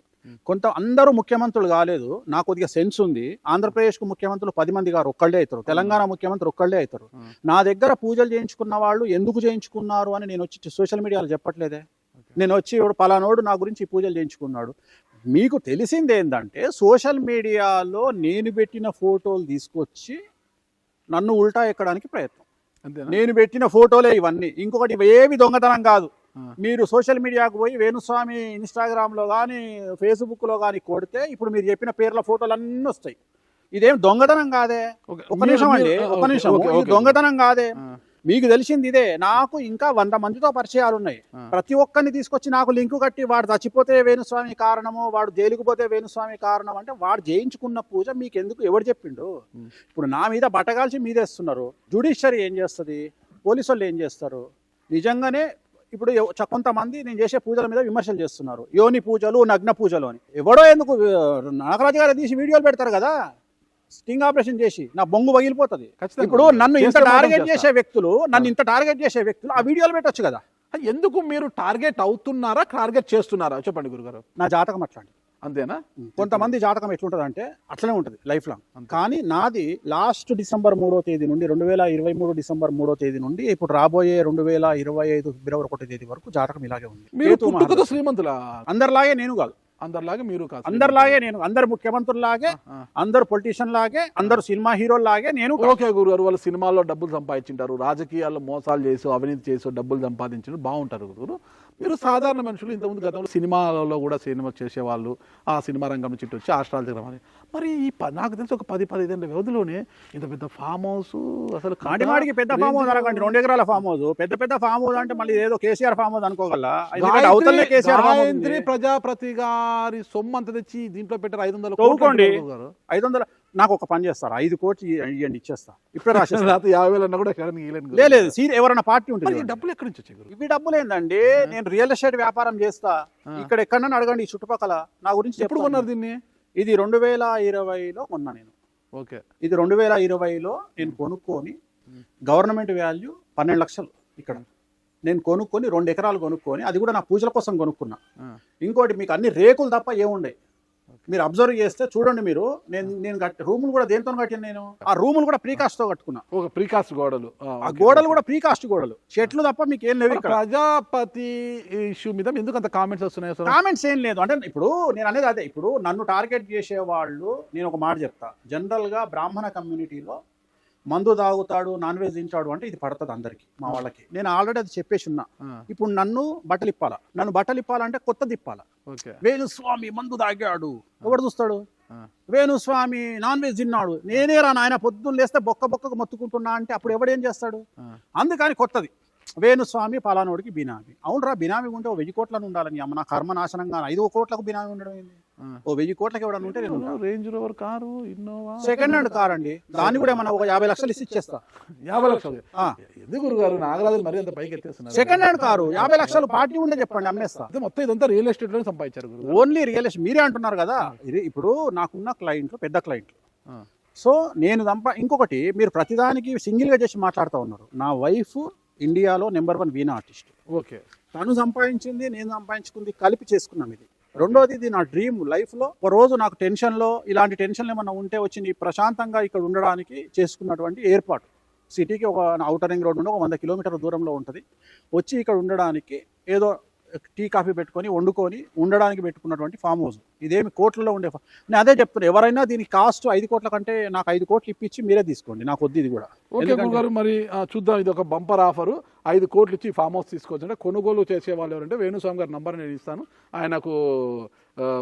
అందరూ ముఖ్యమంత్రులు కాలేదు. నాకు కొద్దిగా సెన్స్ ఉంది. ఆంధ్రప్రదేశ్కు ముఖ్యమంత్రులు 10 మంది గారు ఒక్కళ్ళే అవుతారు. తెలంగాణ ముఖ్యమంత్రి ఒక్కళ్ళే అవుతారు. నా దగ్గర పూజలు చేయించుకున్న వాళ్ళు ఎందుకు చేయించుకున్నారు అని నేను వచ్చి సోషల్ మీడియాలో చెప్పట్లేదే. నేను వచ్చి ఇప్పుడు పలానోడు నా గురించి పూజలు చేయించుకున్నాడు. మీకు తెలిసింది ఏంటంటే సోషల్ మీడియాలో నేను పెట్టిన ఫోటోలు తీసుకొచ్చి నన్ను ఉల్టా ఎక్కడానికి ప్రయత్నం. నేను పెట్టిన ఫోటోలే ఇవన్నీ. ఇంకొకటి ఏవి దొంగతనం కాదు. మీరు సోషల్ మీడియాకు పోయి వేణుస్వామి ఇన్స్టాగ్రామ్లో కానీ ఫేస్బుక్లో కానీ కొడితే ఇప్పుడు మీరు చెప్పిన పేర్ల ఫోటోలు అన్నీ వస్తాయి. ఇదేం దొంగతనం కాదే. ఒక నిమిషం అండి ఒక నిమిషం. దొంగతనం కాదే. మీకు తెలిసింది ఇదే. నాకు ఇంకా 100 మందితో పరిచయాలు ఉన్నాయి. ప్రతి ఒక్కరిని తీసుకొచ్చి నాకు లింకు కట్టి వాడు చచ్చిపోతే వేణుస్వామి కారణము వాడు జైలుకు పోతే వేణుస్వామి కారణం అంటే వాడు చేయించుకున్న పూజ మీకు ఎందుకు ఎవరు చెప్పిండు? ఇప్పుడు నా మీద బట్టగాల్చి మీదేస్తున్నారు. జ్యుడిషియరీ ఏం చేస్తుంది? పోలీసు వాళ్ళు ఏం చేస్తారు? నిజంగానే ఇప్పుడు కొంతమంది నేను చేసే పూజల మీద విమర్శలు చేస్తున్నారు. యోని పూజలు నగ్న పూజలు అని. ఎవడో ఎందుకు నాగరాజు గారు తీసి వీడియోలు పెడతారు కదా స్టింగ్ ఆపరేషన్ చేసి నా బొంగు పగిలిపోతుంది. ఇప్పుడు నన్ను ఇంత టార్గెట్ చేసే వ్యక్తులు ఆ వీడియోలు పెట్టొచ్చు కదా. ఎందుకు మీరు టార్గెట్ అవుతున్నారా టార్గెట్ చేస్తున్నారా చెప్పండి గురుగారు. నా జాతకం అట్లాంటి అంతేనా? కొంతమంది జాతకం ఎట్లుంటుంది అంటే అట్లనే ఉంటుంది లైఫ్ లాంగ్. కానీ నాది లాస్ట్ డిసెంబర్ 3వ తేదీ నుండి 2023 డిసెంబర్ 3వ తేదీ నుండి ఇప్పుడు రాబోయే 2025 ఫిబ్రవరి 1వ తేదీ వరకు జాతకం ఇలాగే ఉంది. శ్రీమంతుల అందరిలాగే నేను కాదు. అందరిలాగే మీరు కాదు. అందరిలాగే నేను. అందరు ముఖ్యమంత్రుల్లాగే అందరు పొలిటీషియన్ లాగే అందరు సినిమా హీరోలాగే నేను. ఓకే గురుగారు వాళ్ళు సినిమాల్లో డబ్బులు సంపాదించుంటారు రాజకీయాల్లో మోసాలు చేసి అవినీతి చేసి డబ్బులు సంపాదించారు బాగుంటారు గురుగారు. మీరు సాధారణ మనుషులు, ఇంతకుముందు గతంలో సినిమాలలో కూడా సినిమా చేసేవాళ్ళు, ఆ సినిమా రంగం నుంచి ఇటు వచ్చి ఆస్ట్రాలజీ రమ్మని, మరి నాకు తెలిసి ఒక 10-15 ఏళ్ళ వ్యవధిలోనే ఇంత పెద్ద ఫామ్ హౌస్ అసలు మాటిమాటికి పెద్ద ఫామ్ హౌస్ అనకండి, 2 ఎకరాల ఫామ్ హౌస్, పెద్ద ఫామ్ హౌస్ అంటే మళ్ళీ ఏదో కేసీఆర్ ఫామ్ హౌస్ అనుకోగల. అవతలనే కేసీఆర్ ఫామ్ హౌస్ ఉంది. ప్రజాప్రతి గారి సొమ్ము అంత తెచ్చి దీంట్లో పెట్టారు 500 తవ్వుకోండి. 500 నాకు ఒక పని చేస్తారు, 5 కోట్లు ఇవ్వండి ఇచ్చేస్తా, ఇప్పుడే రాసేస్తా. 50,000 అన్నా కూడా ఎక్కడ లేదు ఎవరైనా పార్టీ ఉంటుంది. డబ్బులు ఎక్కడి నుంచి వచ్చాయి? ఇవి డబ్బులు ఏందండి, నేను రియల్ ఎస్టేట్ వ్యాపారం చేస్తా, ఇక్కడ ఎక్కడన్నా అడగండి ఈ చుట్టుపక్కల. నా గురించి ఎప్పుడు కొన్నారు దీన్ని? ఇది 2020లో కొన్నా నేను. ఓకే, ఇది 2020లో నేను కొనుక్కొని, గవర్నమెంట్ వాల్యూ 12 లక్షలు ఇక్కడ నేను కొనుక్కొని 2 ఎకరాలు కొనుక్కొని, అది కూడా నా పూజల కోసం కొనుక్కున్నా. ఇంకోటి మీకు అన్ని రేకులు తప్ప ఏముండే, మీరు అబ్జర్వ్ చేస్తే చూడండి. మీరు నేను రూములు కూడా దేంతో కట్టాను నేను, ఆ రూములు కూడా ప్రీకాస్ట్ తో కట్టుకున్నా. ఒక ప్రీకాస్ట్ గోడలు, ఆ గోడలు కూడా ప్రీకాస్ట్ గోడలు, చెట్లు తప్ప మీకు ఏం లేవు. ప్రజాపతి ఇష్యూ మీద ఎందుకు అంత కామెంట్స్ వస్తున్నాయి? కామెంట్స్ ఏం లేదు అంటే, ఇప్పుడు నేను అనేది అదే, ఇప్పుడు నన్ను టార్గెట్ చేసే వాళ్ళు, నేను ఒక మాట చెప్తా, జనరల్ గా బ్రాహ్మణ కమ్యూనిటీలో మందు తాగుతాడు, నాన్ వెజ్ తింటాడు అంటే ఇది పడుతుంది అందరికి, మా వాళ్ళకి. నేను ఆల్రెడీ అది చెప్పేసి ఉన్నా. ఇప్పుడు నన్ను బట్టలు ఇప్పాలంటే కొత్తది ఇప్పాలా. వేణుస్వామి మందు తాగాడు, ఎవడు చూస్తాడు? వేణుస్వామి నాన్ వెజ్ తిన్నాడు, నేనేరా నాయన పొద్దున్న లేస్తే బొక్కకు మొత్తుకుంటున్నా అంటే అప్పుడు ఎవడేం చేస్తాడు? అందుకని కొత్తది, వేణుస్వామి పలానోడికి బినామీ. అవునరా, బినామీ ఉంటే 1000 కోట్లను ఉండాలని అమ్మ, నా కర్మ నాశనంగా 5 కోట్లకు బినామీ ఉండడం ఏంది? 1000 కోట్లకి ఎవడన్నా ఉంటే నేను range rover car, Innova second hand car అండి, దాన్ని కూడా మనం ఒక 50 లక్షలు ఇచ్చేస్తా. 50 లక్షలు ఎందుకు గురుగారు? నాగరాజు మరి అంత పైకి ఎత్తేస్తున్నారు. సెకండ్ హ్యాండ్ కారు 50 లక్షలు పార్టీ ఉంటే చెప్పండి, అమ్మేస్తా. మొత్తం ఇదంతా రియల్ ఎస్టేట్ లో సంపాదించారు. ఓన్లీ రియల్ ఎస్టేట్ మీరే అంటున్నారు కదా. ఇది ఇప్పుడు నాకున్న క్లయింట్లు పెద్ద క్లయింట్లు. సో నేను ఇంకొకటి, మీరు ప్రతిదానికి సింగిల్ గా చేసి మాట్లాడుతూ ఉన్నారు. నా వైఫ్ ఇండియాలో నెంబర్ 1 వీణా ఆర్టిస్ట్. ఓకే, తను సంపాదించింది, నేను సంపాదించుకుంది కలిపి చేసుకున్నాం. ఇది రెండోది, ఇది నా డ్రీమ్ లైఫ్ లో. ఒక రోజు నాకు టెన్షన్లో, ఇలాంటి టెన్షన్లు ఏమన్నా ఉంటే వచ్చి ప్రశాంతంగా ఇక్కడ ఉండడానికి చేసుకున్నటువంటి ఏర్పాటు. సిటీకి ఒక ఔటర్ రింగ్ రోడ్ నుండి ఒక 100 కిలోమీటర్ల దూరంలో ఉంటుంది. వచ్చి ఇక్కడ ఉండడానికి ఏదో టీ కాఫీ పెట్టుకొని వండుకొని ఉండడానికి పెట్టుకున్నటువంటి ఫామ్ హౌస్. ఇదేమి కోట్లలో ఉండే నేను అదే చెప్తున్నా, ఎవరైనా దీనికి కాస్ట్ 5 కోట్ల కంటే నాకు 5 కోట్లు ఇప్పించి మీరే తీసుకోండి, నాకు వద్దు ఇది కూడా. ఓకే గారు, మరి చూద్దాం, ఇది ఒక బంపర్ ఆఫర్. 5 కోట్లు ఇచ్చి ఫామ్ హౌస్ తీసుకోవచ్చు. అంటే కొనుగోలు చేసే వాళ్ళు ఎవరంటే వేణుస్వామి గారి నంబర్ నేను ఇస్తాను, ఆయనకు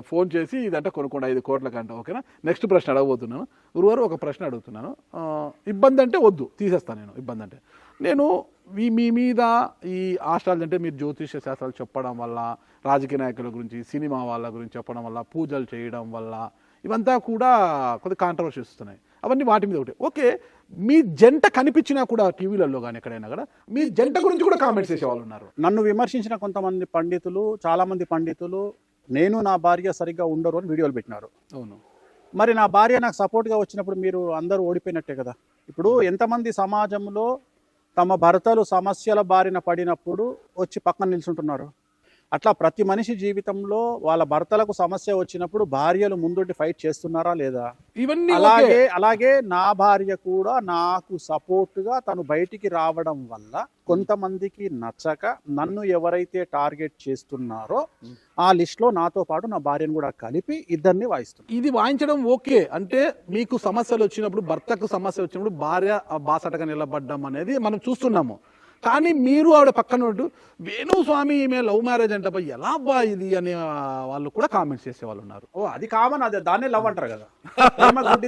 ఫోన్ చేసి ఇదంటే కొనుక్కోండి 5 కోట్ల కంటే. ఓకేనా? నెక్స్ట్ ప్రశ్న అడగబోతున్నాను గురువారు. ఒక ప్రశ్న అడుగుతున్నాను, ఇబ్బంది అంటే వద్దు, తీసేస్తాను నేను. ఇబ్బంది అంటే నేను మీ మీద ఈ ఆస్ట్రాలజీ అంటే మీరు జ్యోతిష శాస్త్రాలు చెప్పడం వల్ల, రాజకీయ నాయకుల గురించి, సినిమా వాళ్ళ గురించి చెప్పడం వల్ల, పూజలు చేయడం వల్ల, ఇవంతా కూడా కొద్దిగా కాంట్రవర్సీ వస్తున్నాయి. అవన్నీ వాటి మీద ఒకటి. ఓకే, మీ జంట కనిపించినా కూడా టీవీలలో కానీ ఎక్కడైనా కూడా మీ జంట గురించి కూడా కామెంట్స్ చేసే వాళ్ళు ఉన్నారు. నన్ను విమర్శించిన కొంతమంది పండితులు, చాలా మంది పండితులు, నేను నా భార్య సరిగ్గా ఉండరు అని వీడియోలు పెట్టినారు. అవును, మరి నా భార్య నాకు సపోర్ట్గా వచ్చినప్పుడు మీరు అందరూ ఓడిపోయినట్టే కదా. ఇప్పుడు ఎంతమంది సమాజంలో తమ భర్తలు సమస్యల బారిన పడినప్పుడు వచ్చి పక్కన నిల్చుంటున్నారు. అట్లా ప్రతి మనిషి జీవితంలో వాళ్ళ భర్తలకు సమస్య వచ్చినప్పుడు భార్యలు ముందుండి ఫైట్ చేస్తున్నారా లేదా? ఇవన్నీ అలాగే నా భార్య కూడా నాకు సపోర్ట్గా తను బయటికి రావడం వల్ల కొంతమందికి నచ్చక నన్ను ఎవరైతే టార్గెట్ చేస్తున్నారో ఆ లిస్ట్ లో నాతో పాటు నా భార్యను కూడా కలిపి ఇద్దరిని వాయిస్తుంది. ఇది వాయించడం ఓకే, అంటే మీకు సమస్యలు వచ్చినప్పుడు, భర్తకు సమస్య వచ్చినప్పుడు భార్య బాసటగా నిలబడ్డం అనేది మనం చూస్తున్నాము. కానీ మీరు ఆవిడ పక్కన ఉంటూ వేణుస్వామి ఈమె లవ్ మ్యారేజ్ అంటే ఎలా బా ఇది అనే వాళ్ళు కూడా కామెంట్స్ చేసే వాళ్ళు ఉన్నారు. ఓ అది కామన్, అదే దాన్నే లవ్ అంటారు కదా.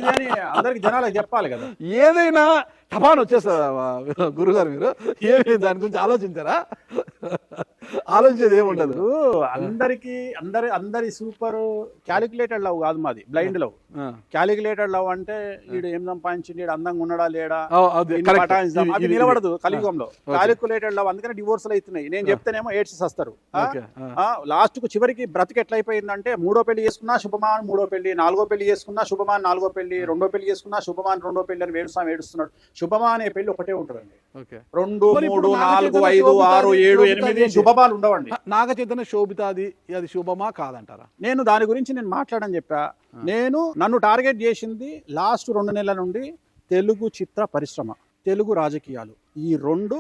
అని అందరికి జనాలకు చెప్పాలి కదా. ఏదైనా టపాన్ వచ్చేస్తా గురుగారు, మీరు ఏమి దాని గురించి ఆలోచించారా? ఆలోచించేది ఏముండదు. అందరి సూపర్ క్యాలిక్యులేటెడ్ లవ్ కాదు మాది, బ్లైండ్ లవ్. క్యాలిక్యులేటెడ్ లవ్ అంటే వీడు ఏం సంపాదించింది, వీడు అందంగా ఉన్నాడా లేడా, అది నిలబడదు కలియుగంలో. క్యాలిక్యులేటెడ్ లవ్ అందుకని డివోర్స్లు అవుతున్నాయి. నేను చెప్తేనేమో ఏడ్స్ వస్తారు. లాస్ట్ కు చివరికి బ్రతికి ఎట్లయిపోయిందంటే, 3వ పెళ్లి చేసుకున్నా శుభమాన్ 3వ పెళ్లి, 4వ పెళ్లి చేసుకున్నా శుభమాన్ 4వ పెళ్లి, 2వ పెళ్లి చేసుకున్నా శుభమాన్ 2వ పెళ్లి అని వేణుస్వామి ఏడుస్తున్నాడు. శుభమా అనే పెళ్లి ఒకటే ఉంటుందండి. 2, 3, 4, 5, 6, 7, 8 శుభమాలు ఉండవండి. నాగ చైతన్య శోభిత అది శుభమా కాదంటారా? నేను దాని గురించి నేను మాట్లాడని చెప్పా. నన్ను టార్గెట్ చేసింది లాస్ట్ 2 నెలల నుండి తెలుగు చిత్ర పరిశ్రమ, తెలుగు రాజకీయాలు. ఈ 2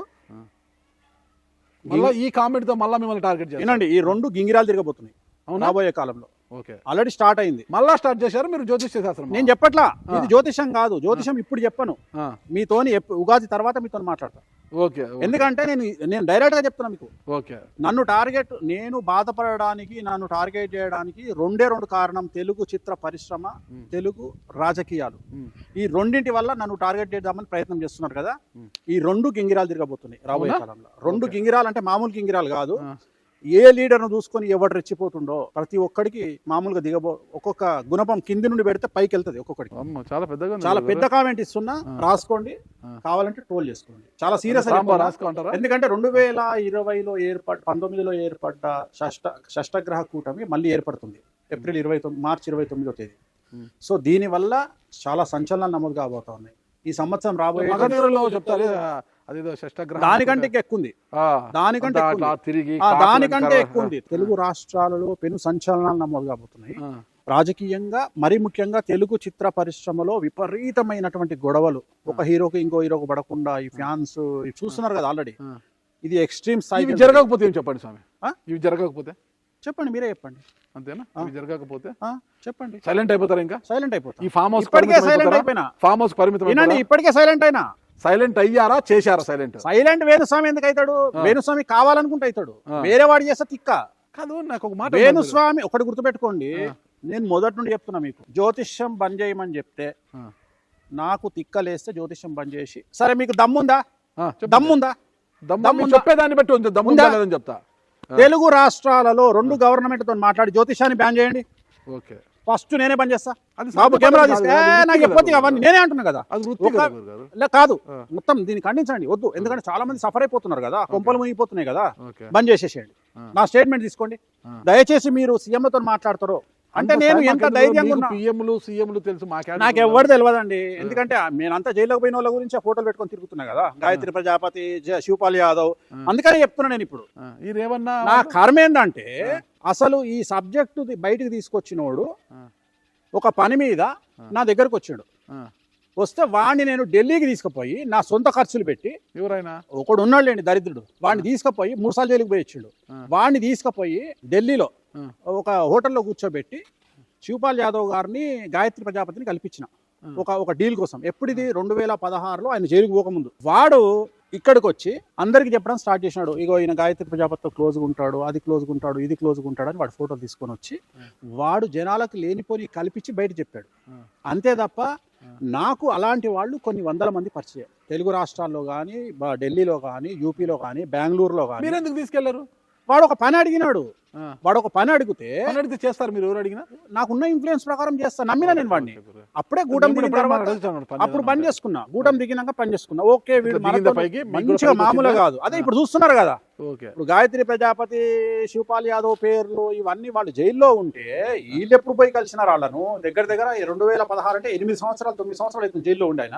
ఈ కామెంట్ తో మళ్ళీ మిమ్మల్ని టార్గెట్ చేయండి. ఈ 2 గింగిరాలు తిరగబోతున్నాయి రాబోయే కాలంలో. ఓకే ఆల్రెడీ స్టార్ట్ అయింది. మళ్ళా స్టార్ట్ చేశారు మీరు జ్యోతిష్య శాస్త్రం? నేను చెప్పట్లా, ఇది జ్యోతిషం కాదు. జ్యోతిషం ఇప్పుడు చెప్పను, ఆ, మీతోని ఉగాది తర్వాత మీతో మాట్లాడతా. ఓకే ఎందుకంటే నేను డైరెక్ట్ గా చెప్తున్నా మీకు, ఓకే నేను బాధపడడానికి, నన్ను టార్గెట్ చేయడానికి రెండు కారణం: తెలుగు చిత్ర పరిశ్రమ, తెలుగు రాజకీయాలు. ఈ రెండింటి వల్ల నన్ను టార్గెట్ చేద్దామని ప్రయత్నం చేస్తున్నారు కదా. ఈ రెండు గింగిరాలు తిరగబోతున్నాయి రాబోయే కాలంలో. రెండు గింగిరాలు అంటే మామూలు గింగిరాలు కాదు. ఏ లీడర్ను చూసుకొని ఎవడు రెచ్చిపోతుండో ప్రతి ఒక్కడికి మామూలుగా ఒక్కొక్క గుణపం కింది నుండి పెడితే పైకి వెళ్తుంది ఒక్కొక్కడికి. చాలా పెద్ద కామెంట్ ఇస్తున్నా, రాసుకోండి, కావాలంటే ట్రోల్ చేసుకోండి. చాలా సీరియస్ రాసుకుంటారా? ఎందుకంటే 2020లో 19లో ఏర్పడ్డ షష్టగ్రహ కూటమి మళ్ళీ ఏర్పడుతుంది ఏప్రిల్ 29, మార్చి 29వ తేదీ. సో దీనివల్ల చాలా సంచలనాలు నమోదు కాబోతా ఉన్నాయి. ఈ సంవత్సరం రాబోయే చెప్తారు అదేదో షష్టగ్రహం, దానికంటే ఎక్కువ దానికంటే ఎక్కువ ఉంది. తెలుగు రాష్ట్రాలలో పెను సంచలనాలు నమోదు కాబోతున్నాయి. రాజకీయంగా మరీ ముఖ్యంగా తెలుగు చిత్ర పరిశ్రమలో విపరీతమైనటువంటి గొడవలు. ఒక హీరోకి ఇంకో హీరోకి పడకుండా ఈ ఫ్యాన్స్ చూస్తున్నారు కదా ఆల్రెడీ. ఇది ఎక్స్ట్రీమ్ స్థాయి. జరగకపోతే ఏం చెప్పండి స్వామి? ఇవి జరగకపోతే చెప్పండి, మీరే చెప్పండి. అంతేనా? ఇవి జరగకపోతే చెప్పండి. సైలెంట్ అయిపోతారు? ఇంకా సైలెంట్ అయిపోతా. ఈ ఫామ్ హౌస్ ఇప్పటికే సైలెంట్ అయిపోయినా. ఫామ్ హౌస్ పరిమితం. ఇప్పటికే సైలెంట్ అయినా. సైలెంట్ అయ్యారా, చేశారా? సైలెంట్ వేణుస్వామి ఎందుకు అవుతాడు? వేణుస్వామి కావాలనుకుంటే అవుతాడు, వేరే వాడు చేస్తే తిక్క కాదు. నాకు ఒక మాట, వేణుస్వామి ఒకటి గుర్తుపెట్టుకోండి, నేను మొదటి నుండి చెప్తున్నా మీకు, జ్యోతిష్యం బంద్ చేయమని చెప్తే నాకు తిక్కలేస్తే జ్యోతిష్యం బంద్ చేసి, సరే మీకు దమ్ముందా? చెప్పేదాన్ని బట్టి ఉంది. దమ్ముందా లేదని చెప్తా. తెలుగు రాష్ట్రాలలో 2 గవర్నమెంట్ తో మాట్లాడి జ్యోతిషాన్ని బ్యాన్ చేయండి. ఓకే, ఫస్ట్ నేనే బంద్ చేస్తా. బాబు కెమెరా నాకు చెప్పొద్దు అవన్నీ, నేనే అంటున్నా కదా. కాదు, మొత్తం దీన్ని ఖండించండి, వద్దు. ఎందుకంటే చాలా మంది సఫర్ అయిపోతున్నారు కదా, కొంపలు మునిగిపోతున్నాయి కదా. బంద్ చేసేసేయండి. నా స్టేట్మెంట్ తీసుకోండి దయచేసి. మీరు సీఎంలతో మాట్లాడతారో అంటే నేను ఎంత ధైర్యంగా ఉన్నా. సీఎంలు తెలుసు, నాకు ఎవరు తెలియదండి. ఎందుకంటే నేనంతా జైల్లోకి పోయిన వాళ్ళ గురించి ఫోటోలు పెట్టుకొని తిరుగుతున్నా కదా, గాయత్రి ప్రజాపతి, శివపాల్ యాదవ్. అందుకనే చెప్తున్నా నేను ఇప్పుడు. నా కర్మ ఏంటంటే, అసలు ఈ సబ్జెక్టు బయటికి తీసుకొచ్చినోడు ఒక పని మీద నా దగ్గరకు వచ్చాడు. వస్తే వాడిని నేను ఢిల్లీకి తీసుకుపోయి నా సొంత ఖర్చులు పెట్టి, ఎవరైనా ఒకడు ఉన్నాడులేండి దరిద్రుడు, వాడిని తీసుకుపోయి 3 సార్లు జైలుకి పోయి వచ్చాడు. వాడిని తీసుకుపోయి ఢిల్లీలో ఒక హోటల్లో కూర్చోబెట్టి శివపాల్ యాదవ్ గారిని, గాయత్రి ప్రజాపతిని కల్పించిన ఒక డీల్ కోసం. ఎప్పుడు ఇది? 2016లో ఆయన జైలుకు పోకముందు. వాడు ఇక్కడికి వచ్చి అందరికి చెప్పడం స్టార్ట్ చేసినాడు, ఇగో ఈయన గాయత్రి ప్రజాపతితో క్లోజ్గా ఉంటాడు, అది క్లోజ్గా ఉంటాడు, ఇది క్లోజ్గా ఉంటాడు అని వాడు ఫోటోలు తీసుకొని వచ్చి వాడు జనాలకు లేనిపోని కల్పించి బయట చెప్పాడు. అంతే తప్ప నాకు అలాంటి వాళ్ళు కొన్ని వందల మంది పరిచయం, తెలుగు రాష్ట్రాల్లో కానీ, ఢిల్లీలో కానీ, యూపీలో కానీ, బెంగళూరులో కానీ. మీరు ఎందుకు తీసుకెళ్లారు? వాడు ఒక పని అడిగినాడు. వాడు ఒక పని అడిగితే చేస్తారు. మీరు ఎవరు అడిగినా నాకున్న ఇన్ఫ్లుయెన్స్ ప్రకారం చేస్తా, నమ్మినా నేను వాడిని. అప్పుడే గూటం దిగిన తర్వాత అప్పుడు పని చేసుకున్నా, గూటం దిగినాక పని చేసుకున్నా. ఓకే, వీడు మంచిగా మామూలుగా కాదు. అదే ఇప్పుడు చూస్తున్నారు కదా, ఇప్పుడు గాయత్రి ప్రజాపతి, శివపాల్ యాదవ్ పేర్లు ఇవన్నీ వాళ్ళు జైల్లో ఉంటే వీళ్ళు ఎప్పుడు పోయి కలిసినారు వాళ్ళను? దగ్గర 2016 అంటే 8 సంవత్సరాలు 9 సంవత్సరాలు అయితే జైల్లో ఉండి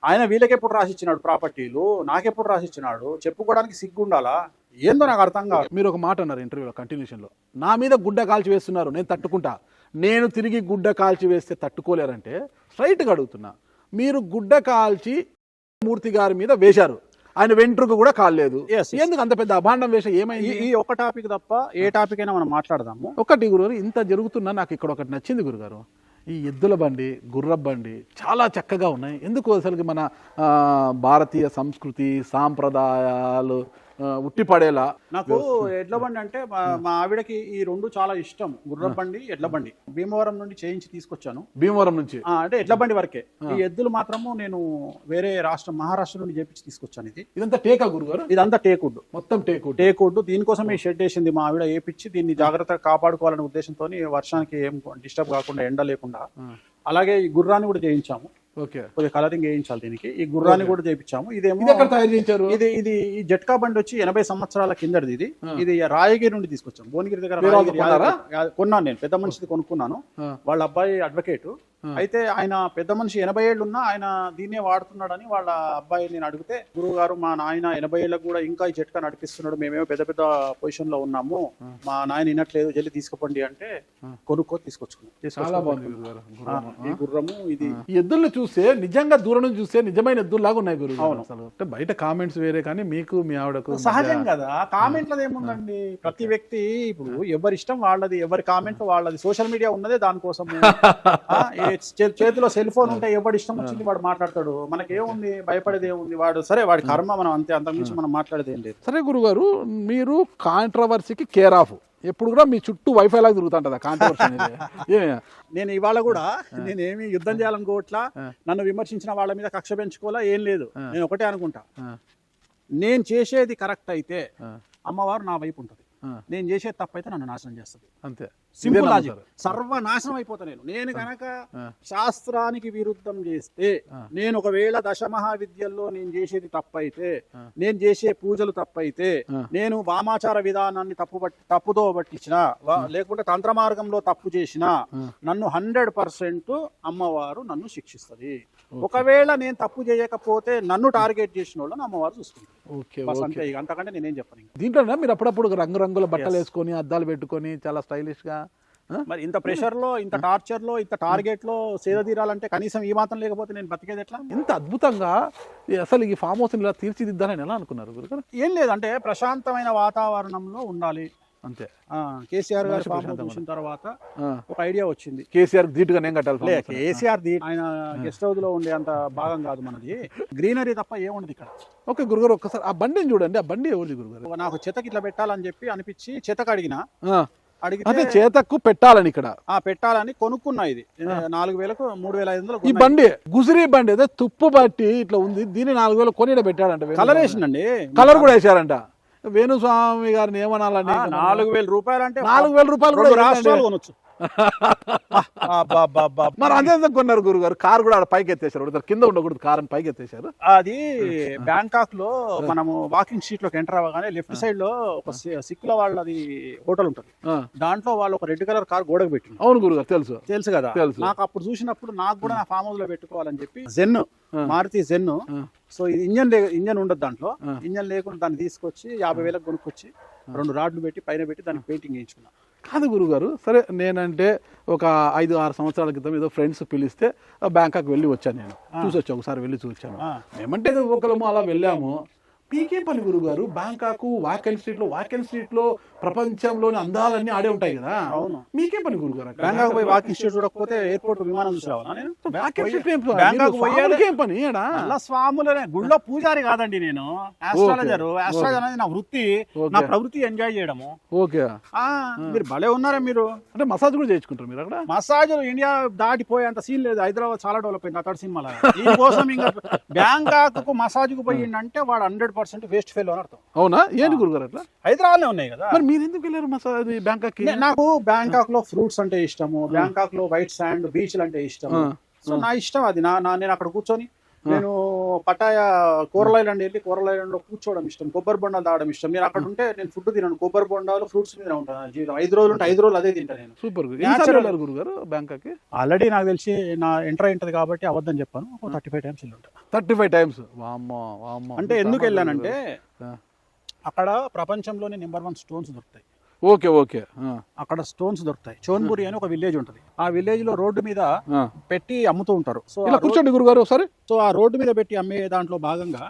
ఆయన వీళ్ళకి ఎప్పుడు రాసిచ్చినాడు ప్రాపర్టీలు, నాకెప్పుడు రాసిచ్చినాడు? చెప్పుకోవడానికి సిగ్గుండాలా? ఏందో నాకు అర్థం కాదు. మీరు ఒక మాట అన్నారు ఇంటర్వ్యూలో కంటిన్యూషన్లో, నా మీద గుడ్డ కాల్చి వేస్తున్నారు, నేను తట్టుకుంటా. నేను తిరిగి గుడ్డ కాల్చి వేస్తే తట్టుకోలేరంటే స్ట్రైట్గా అడుగుతున్నా, మీరు గుడ్డ కాల్చి మూర్తి గారి మీద వేశారు, ఆయన వెంట్రుకు కూడా కాలేదు, ఎందుకు అంత పెద్ద అభాండం వేష? ఏమైంది? ఈ ఒక టాపిక్ తప్ప ఏ టాపిక్ అయినా మనం మాట్లాడదాము. ఒకటి గురుగారు, ఇంత జరుగుతున్నా నాకు ఇక్కడ ఒకటి నచ్చింది గురుగారు, ఈ ఎద్దుల బండి, గుర్రపు బండి చాలా చక్కగా ఉన్నాయి. ఎందుకు అసలు మన భారతీయ సంస్కృతి సాంప్రదాయాలు ఉట్టిపడేలా. నాకు ఎడ్ల బండి అంటే మా ఆవిడకి ఈ 2 చాలా ఇష్టం, గుర్రపు బండి, ఎడ్ల బండి. భీమవరం నుండి చేయించి తీసుకొచ్చాను. భీమవరం నుంచి అంటే ఎడ్ల బండి వరకే. ఈ ఎద్దులు మాత్రము నేను వేరే రాష్ట్రం మహారాష్ట్ర నుండి చేపించి తీసుకొచ్చాను. ఇదంతా టేకా గురుగారు? ఇదంతా టేకుడ్, మొత్తం టేకుడ్. దీనికోసం ఈ షెడ్ వేసింది మా ఆవిడ, వేపించి దీన్ని జాగ్రత్తగా కాపాడుకోవాలనే ఉద్దేశంతో వర్షానికి ఏం డిస్టర్బ్ కాకుండా, ఎండ లేకుండా. అలాగే ఈ గుర్రాన్ని కూడా చేయించాము, కొద్దిగా కలరింగ్ వేయించాలి దీనికి. ఈ గుర్రాన్ని కూడా చేయించాము. ఇదేమో ఇది ఈ జట్కా బండి వచ్చి 80 సంవత్సరాల కిందది. ఇది రాయగిరి నుండి తీసుకొచ్చాము, భువనగిరి దగ్గర కొన్నాను నేను. పెద్ద మనిషిది కొనుక్కున్నాను, వాళ్ళ అబ్బాయి అడ్వకేట్, అయితే ఆయన పెద్ద మనిషి 80 ఏళ్ళు ఉన్నా ఆయన దీన్నే వాడుతున్నాడని వాళ్ళ అబ్బాయి నేను అడిగితే, గురువు గారు మా నాయన 80 ఏళ్ళకు కూడా ఇంకా ఈ జట్కా నడిపిస్తున్నాడు, మేమేమో పెద్ద పెద్ద పొజిషన్ లో ఉన్నాము, మా నాయన వినట్లేదు, జల్లి తీసుకుపోండి అంటే కొనుక్కో చాలా బాగుంది గురుగారు. ఈ గుర్రము ఇది. ఈ ఎద్దుల్ని చూస్తే నిజంగా దూరం నుంచి చూస్తే నిజమైన ఎద్దుల్లాగా ఉన్నాయి గురువు. అసలు అంటే బయట కామెంట్స్ వేరే, కానీ మీకు మీ ఆవిడకు సహజం కదా. కామెంట్లది ఏముందండి, ప్రతి వ్యక్తి ఇప్పుడు ఎవరి ఇష్టం వాళ్ళది, ఎవరి కామెంట్ వాళ్ళది. సోషల్ మీడియా ఉన్నదే దానికోసం. చేతిలో సెల్ ఫోన్ ఉంటే ఎవడి ఇష్టం వచ్చింది వాడు మాట్లాడతాడు. మనకేముంది, భయపడేది ఏముంది, వాడు సరే వాడి కర్మ, మనం అంతే, అంతకుమించి మనం మాట్లాడేది ఏం లేదు. సరే గురుగారు, మీరు కాంట్రవర్సీకి కేర్ ఆఫ్, ఎప్పుడు కూడా మీ చుట్టూ వైఫై లాగా తిరుగుతుంటదా కాంట్రవర్సీ అనేది? నేను ఇవాళ కూడా నేనేమి యుద్ధం చేయాలనుకోవట్లా, నన్ను విమర్శించిన వాళ్ళ మీద కక్ష పెంచుకోవాలా ఏం లేదు. నేను ఒకటే అనుకుంటా, నేను చేసేది కరెక్ట్ అయితే అమ్మవారు నా వైపు ఉంటుంది, నేను చేసేది తప్పైతే నన్ను నాశనం చేస్తుంది. అంతే, సింపుల్ లాజిక్. సర్వనాశనం అయిపోతా నేను కనుక శాస్త్రానికి విరుద్ధం చేస్తే, నేను ఒకవేళ దశమహావిద్యల్లో నేను చేసేది తప్పైతే, నేను చేసే పూజలు తప్పైతే, నేను వామాచార విధానాన్ని తప్పుదో పట్టించినా, లేకుంటే తంత్ర మార్గంలో తప్పు చేసినా, నన్ను 100% అమ్మవారు నన్ను శిక్షిస్తుంది. ఒకవేళ నేను తప్పు చేయకపోతే నన్ను టార్గెట్ చేసిన వాళ్ళని అమ్మవారు చూస్తుంది. అంతే, అంతకంటే నేనేం చెప్పను. దీంట్లో మీరు అప్పుడప్పుడు రంగురంగుల బట్టలు వేసుకొని అద్దాలు పెట్టుకొని చాలా స్టైలిష్ గా, మరి ఇంత ప్రెషర్ లో, ఇంత టార్చర్ లో, ఇంత టార్గెట్ లో సేద తీరాలంటే కనీసం ఈ మాత్రం లేకపోతే నేను బతికేది ఎట్లా? ఎంత అద్భుతంగా అసలు ఈ ఫామ్ హౌస్ ఇలా తీర్చిదిద్దాలని ఎలా అనుకున్నారు గురుగారు? ఏం లేదంటే ప్రశాంతమైన వాతావరణంలో ఉండాలి అంతే. కేసీఆర్ గారి ఫామ్ హౌస్ చూసిన తర్వాత ఒక ఐడియా వచ్చింది. కేసీఆర్ ధీటుగా నేను కట్టాలి. కేసీఆర్ ఆయన గెస్ట్ హౌస్ లో ఉండే అంత భాగం కాదు మనది, గ్రీనరీ తప్ప ఏముండదు ఇక్కడ. ఓకే గురుగారు, ఒక్కసారి ఆ బండిని చూడండి. ఆ బండి ఎవరిది గురుగారు? నాకు చేతకి ఇట్లా పెట్టాలని చెప్పి అనిపించి చేతకు అడిగితే చేతకు పెట్టాలని ఇక్కడ పెట్టాలని కొనుక్కున్నా. ఇది 4,000కు 3,500. ఈ బండి గుజరీ బండి ఏదో తుప్పు బట్టి ఇట్లా ఉంది, దీన్ని 4,000 కొని పెట్టాడంట. కలర్ వేసిందండి, కలర్ కూడా వేసారంట. వేణుస్వామి గారిని ఏమనాలని? 4,000 రూపాయలు అంటే 4,000 రూపాయలు కూడా రాష్ట్రాలు కొనొచ్చు. మరి అంతే కొన్నారు గురుగారు. కారు కూడా పైకి ఎత్తేసారు, కింద ఉండకూడదు కార్ అని పైకి ఎత్తేసారు. అది బ్యాంకాక్ లో మనము వాకింగ్ స్ట్రీట్ లోకి ఎంటర్ అవ్వగానే లెఫ్ట్ సైడ్ లో ఒక సిక్కుల వాళ్ళది హోటల్ ఉంటుంది, దాంట్లో వాళ్ళు ఒక రెడ్ కలర్ కార్ గోడకు పెట్టింది. అవును గురుగారు, తెలుసు కదా. నాకు అప్పుడు చూసినప్పుడు నాకు కూడా నా ఫామ్ హౌస్ లో పెట్టుకోవాలని చెప్పి జెన్, మారుతి జెన్. సో ఇది ఇంజన్ ఉండదు దాంట్లో. ఇంజన్ లేకుండా దాన్ని తీసుకొచ్చి 50,000కు కొనుక్కొచ్చి 2 రాడ్లు పెట్టి పైన పెట్టి దానికి పెయింటింగ్ వేయించుకున్నా. కాదు గురుగారు, సరే నేనంటే ఒక 5-6 సంవత్సరాల క్రితం ఏదో ఫ్రెండ్స్ పిలిస్తే బ్యాంకాక్ వెళ్ళి వచ్చాను. నేను చూసి వచ్చాను, ఒకసారి వెళ్ళి చూసాను. మేమంటే ఒకళ్ళము అలా వెళ్ళాము. మీకేం పని గురుగారు? బ్యాంకాక్ వాకెన్ స్ట్రీట్ లో ప్రపంచంలోని అందాలన్నీ ఆడే ఉంటాయి కదా. అవును, మీకేం పని గురుగారు? బ్యాంకాక్ పోయి వాకింగ్ స్ట్రీట్ చూడకపోతే ఎయిర్పోర్ట్ విమానం చూసి రావాలా? స్వాములనే గుళ్ళో పూజారి కాదండి నేను, ఆస్ట్రాలజర్. ఆస్ట్రాలజర్ అనేది నా వృత్తి, నా ప్రవృత్తి ఎంజాయ్ చేయడము. ఓకే, మీరు భలే ఉన్నారా మీరు. అంటే మసాజ్ కూడా చేయించుకుంటారు మీరు అక్కడ? మసాజ్ ఇండియా దాటిపోయేంత సీన్ లేదు, హైదరాబాద్ చాలా డెవలప్ అయింది అతడి సినిమాలో. దీనికోసం ఇంకా బ్యాంకాక్ కు మసాజ్ కు పోయిందంటే వాడు 100% వేస్ట్ ఫెయిల్ అని అర్థం. అవునా? ఏంటి గురుగారు అట్లా? హైదరాబాద్ లో ఉన్నాయి కదా. మరి మీరు ఎందుకు వెళ్ళారు మసాజ్ బ్యాంకాక్? నాకు బ్యాంకాక్ లో ఫ్రూట్స్ అంటే ఇష్టము, బ్యాంకాక్ లో వైట్ శాండ్ బీచ్లు అంటే ఇష్టము. సో నా ఇష్టం అది. నేను అక్కడ కూర్చొని నేను పటాయా కూరలాయిలండ్ వెళ్ళి కూరలాయిలండ్ లో కూర్చోవడం ఇష్టం, కొబ్బరి బొండాలు తాగడం ఇష్టం. నేను అక్కడ ఉంటే నేను ఫుడ్ తినను, కొబ్బరి బొండాలు ఫ్రూట్స్ మీద ఉంటాను జీవితం. 5 రోజులు ఉంటే 5 రోజులు అదే తింటా నేను. సూపర్ గురుగారు. బ్యాంకాక్ ఆల్రెడీ నాకు తెలిసి నా ఎంటర్ అయింటది కాబట్టి అవద్దని చెప్పాను, 35 టైమ్స్ వెళ్ళి ఉంటాను. 35 టైమ్స్? అంటే ఎందుకు వెళ్ళానంటే అక్కడ ప్రపంచంలోనే #1 స్టోన్స్ దొరుకుతాయి. ఓకే. అక్కడ స్టోన్స్ దొరుకుతాయి. చోన్బురి అని ఒక విలేజ్ ఉంటుంది. ఆ విలేజ్ లో రోడ్డు మీద పెట్టి అమ్ముతూ ఉంటారు. సో కూర్చోండి గురుగారు ఒకసారి. సో ఆ రోడ్డు మీద పెట్టి అమ్మే దాంట్లో భాగంగా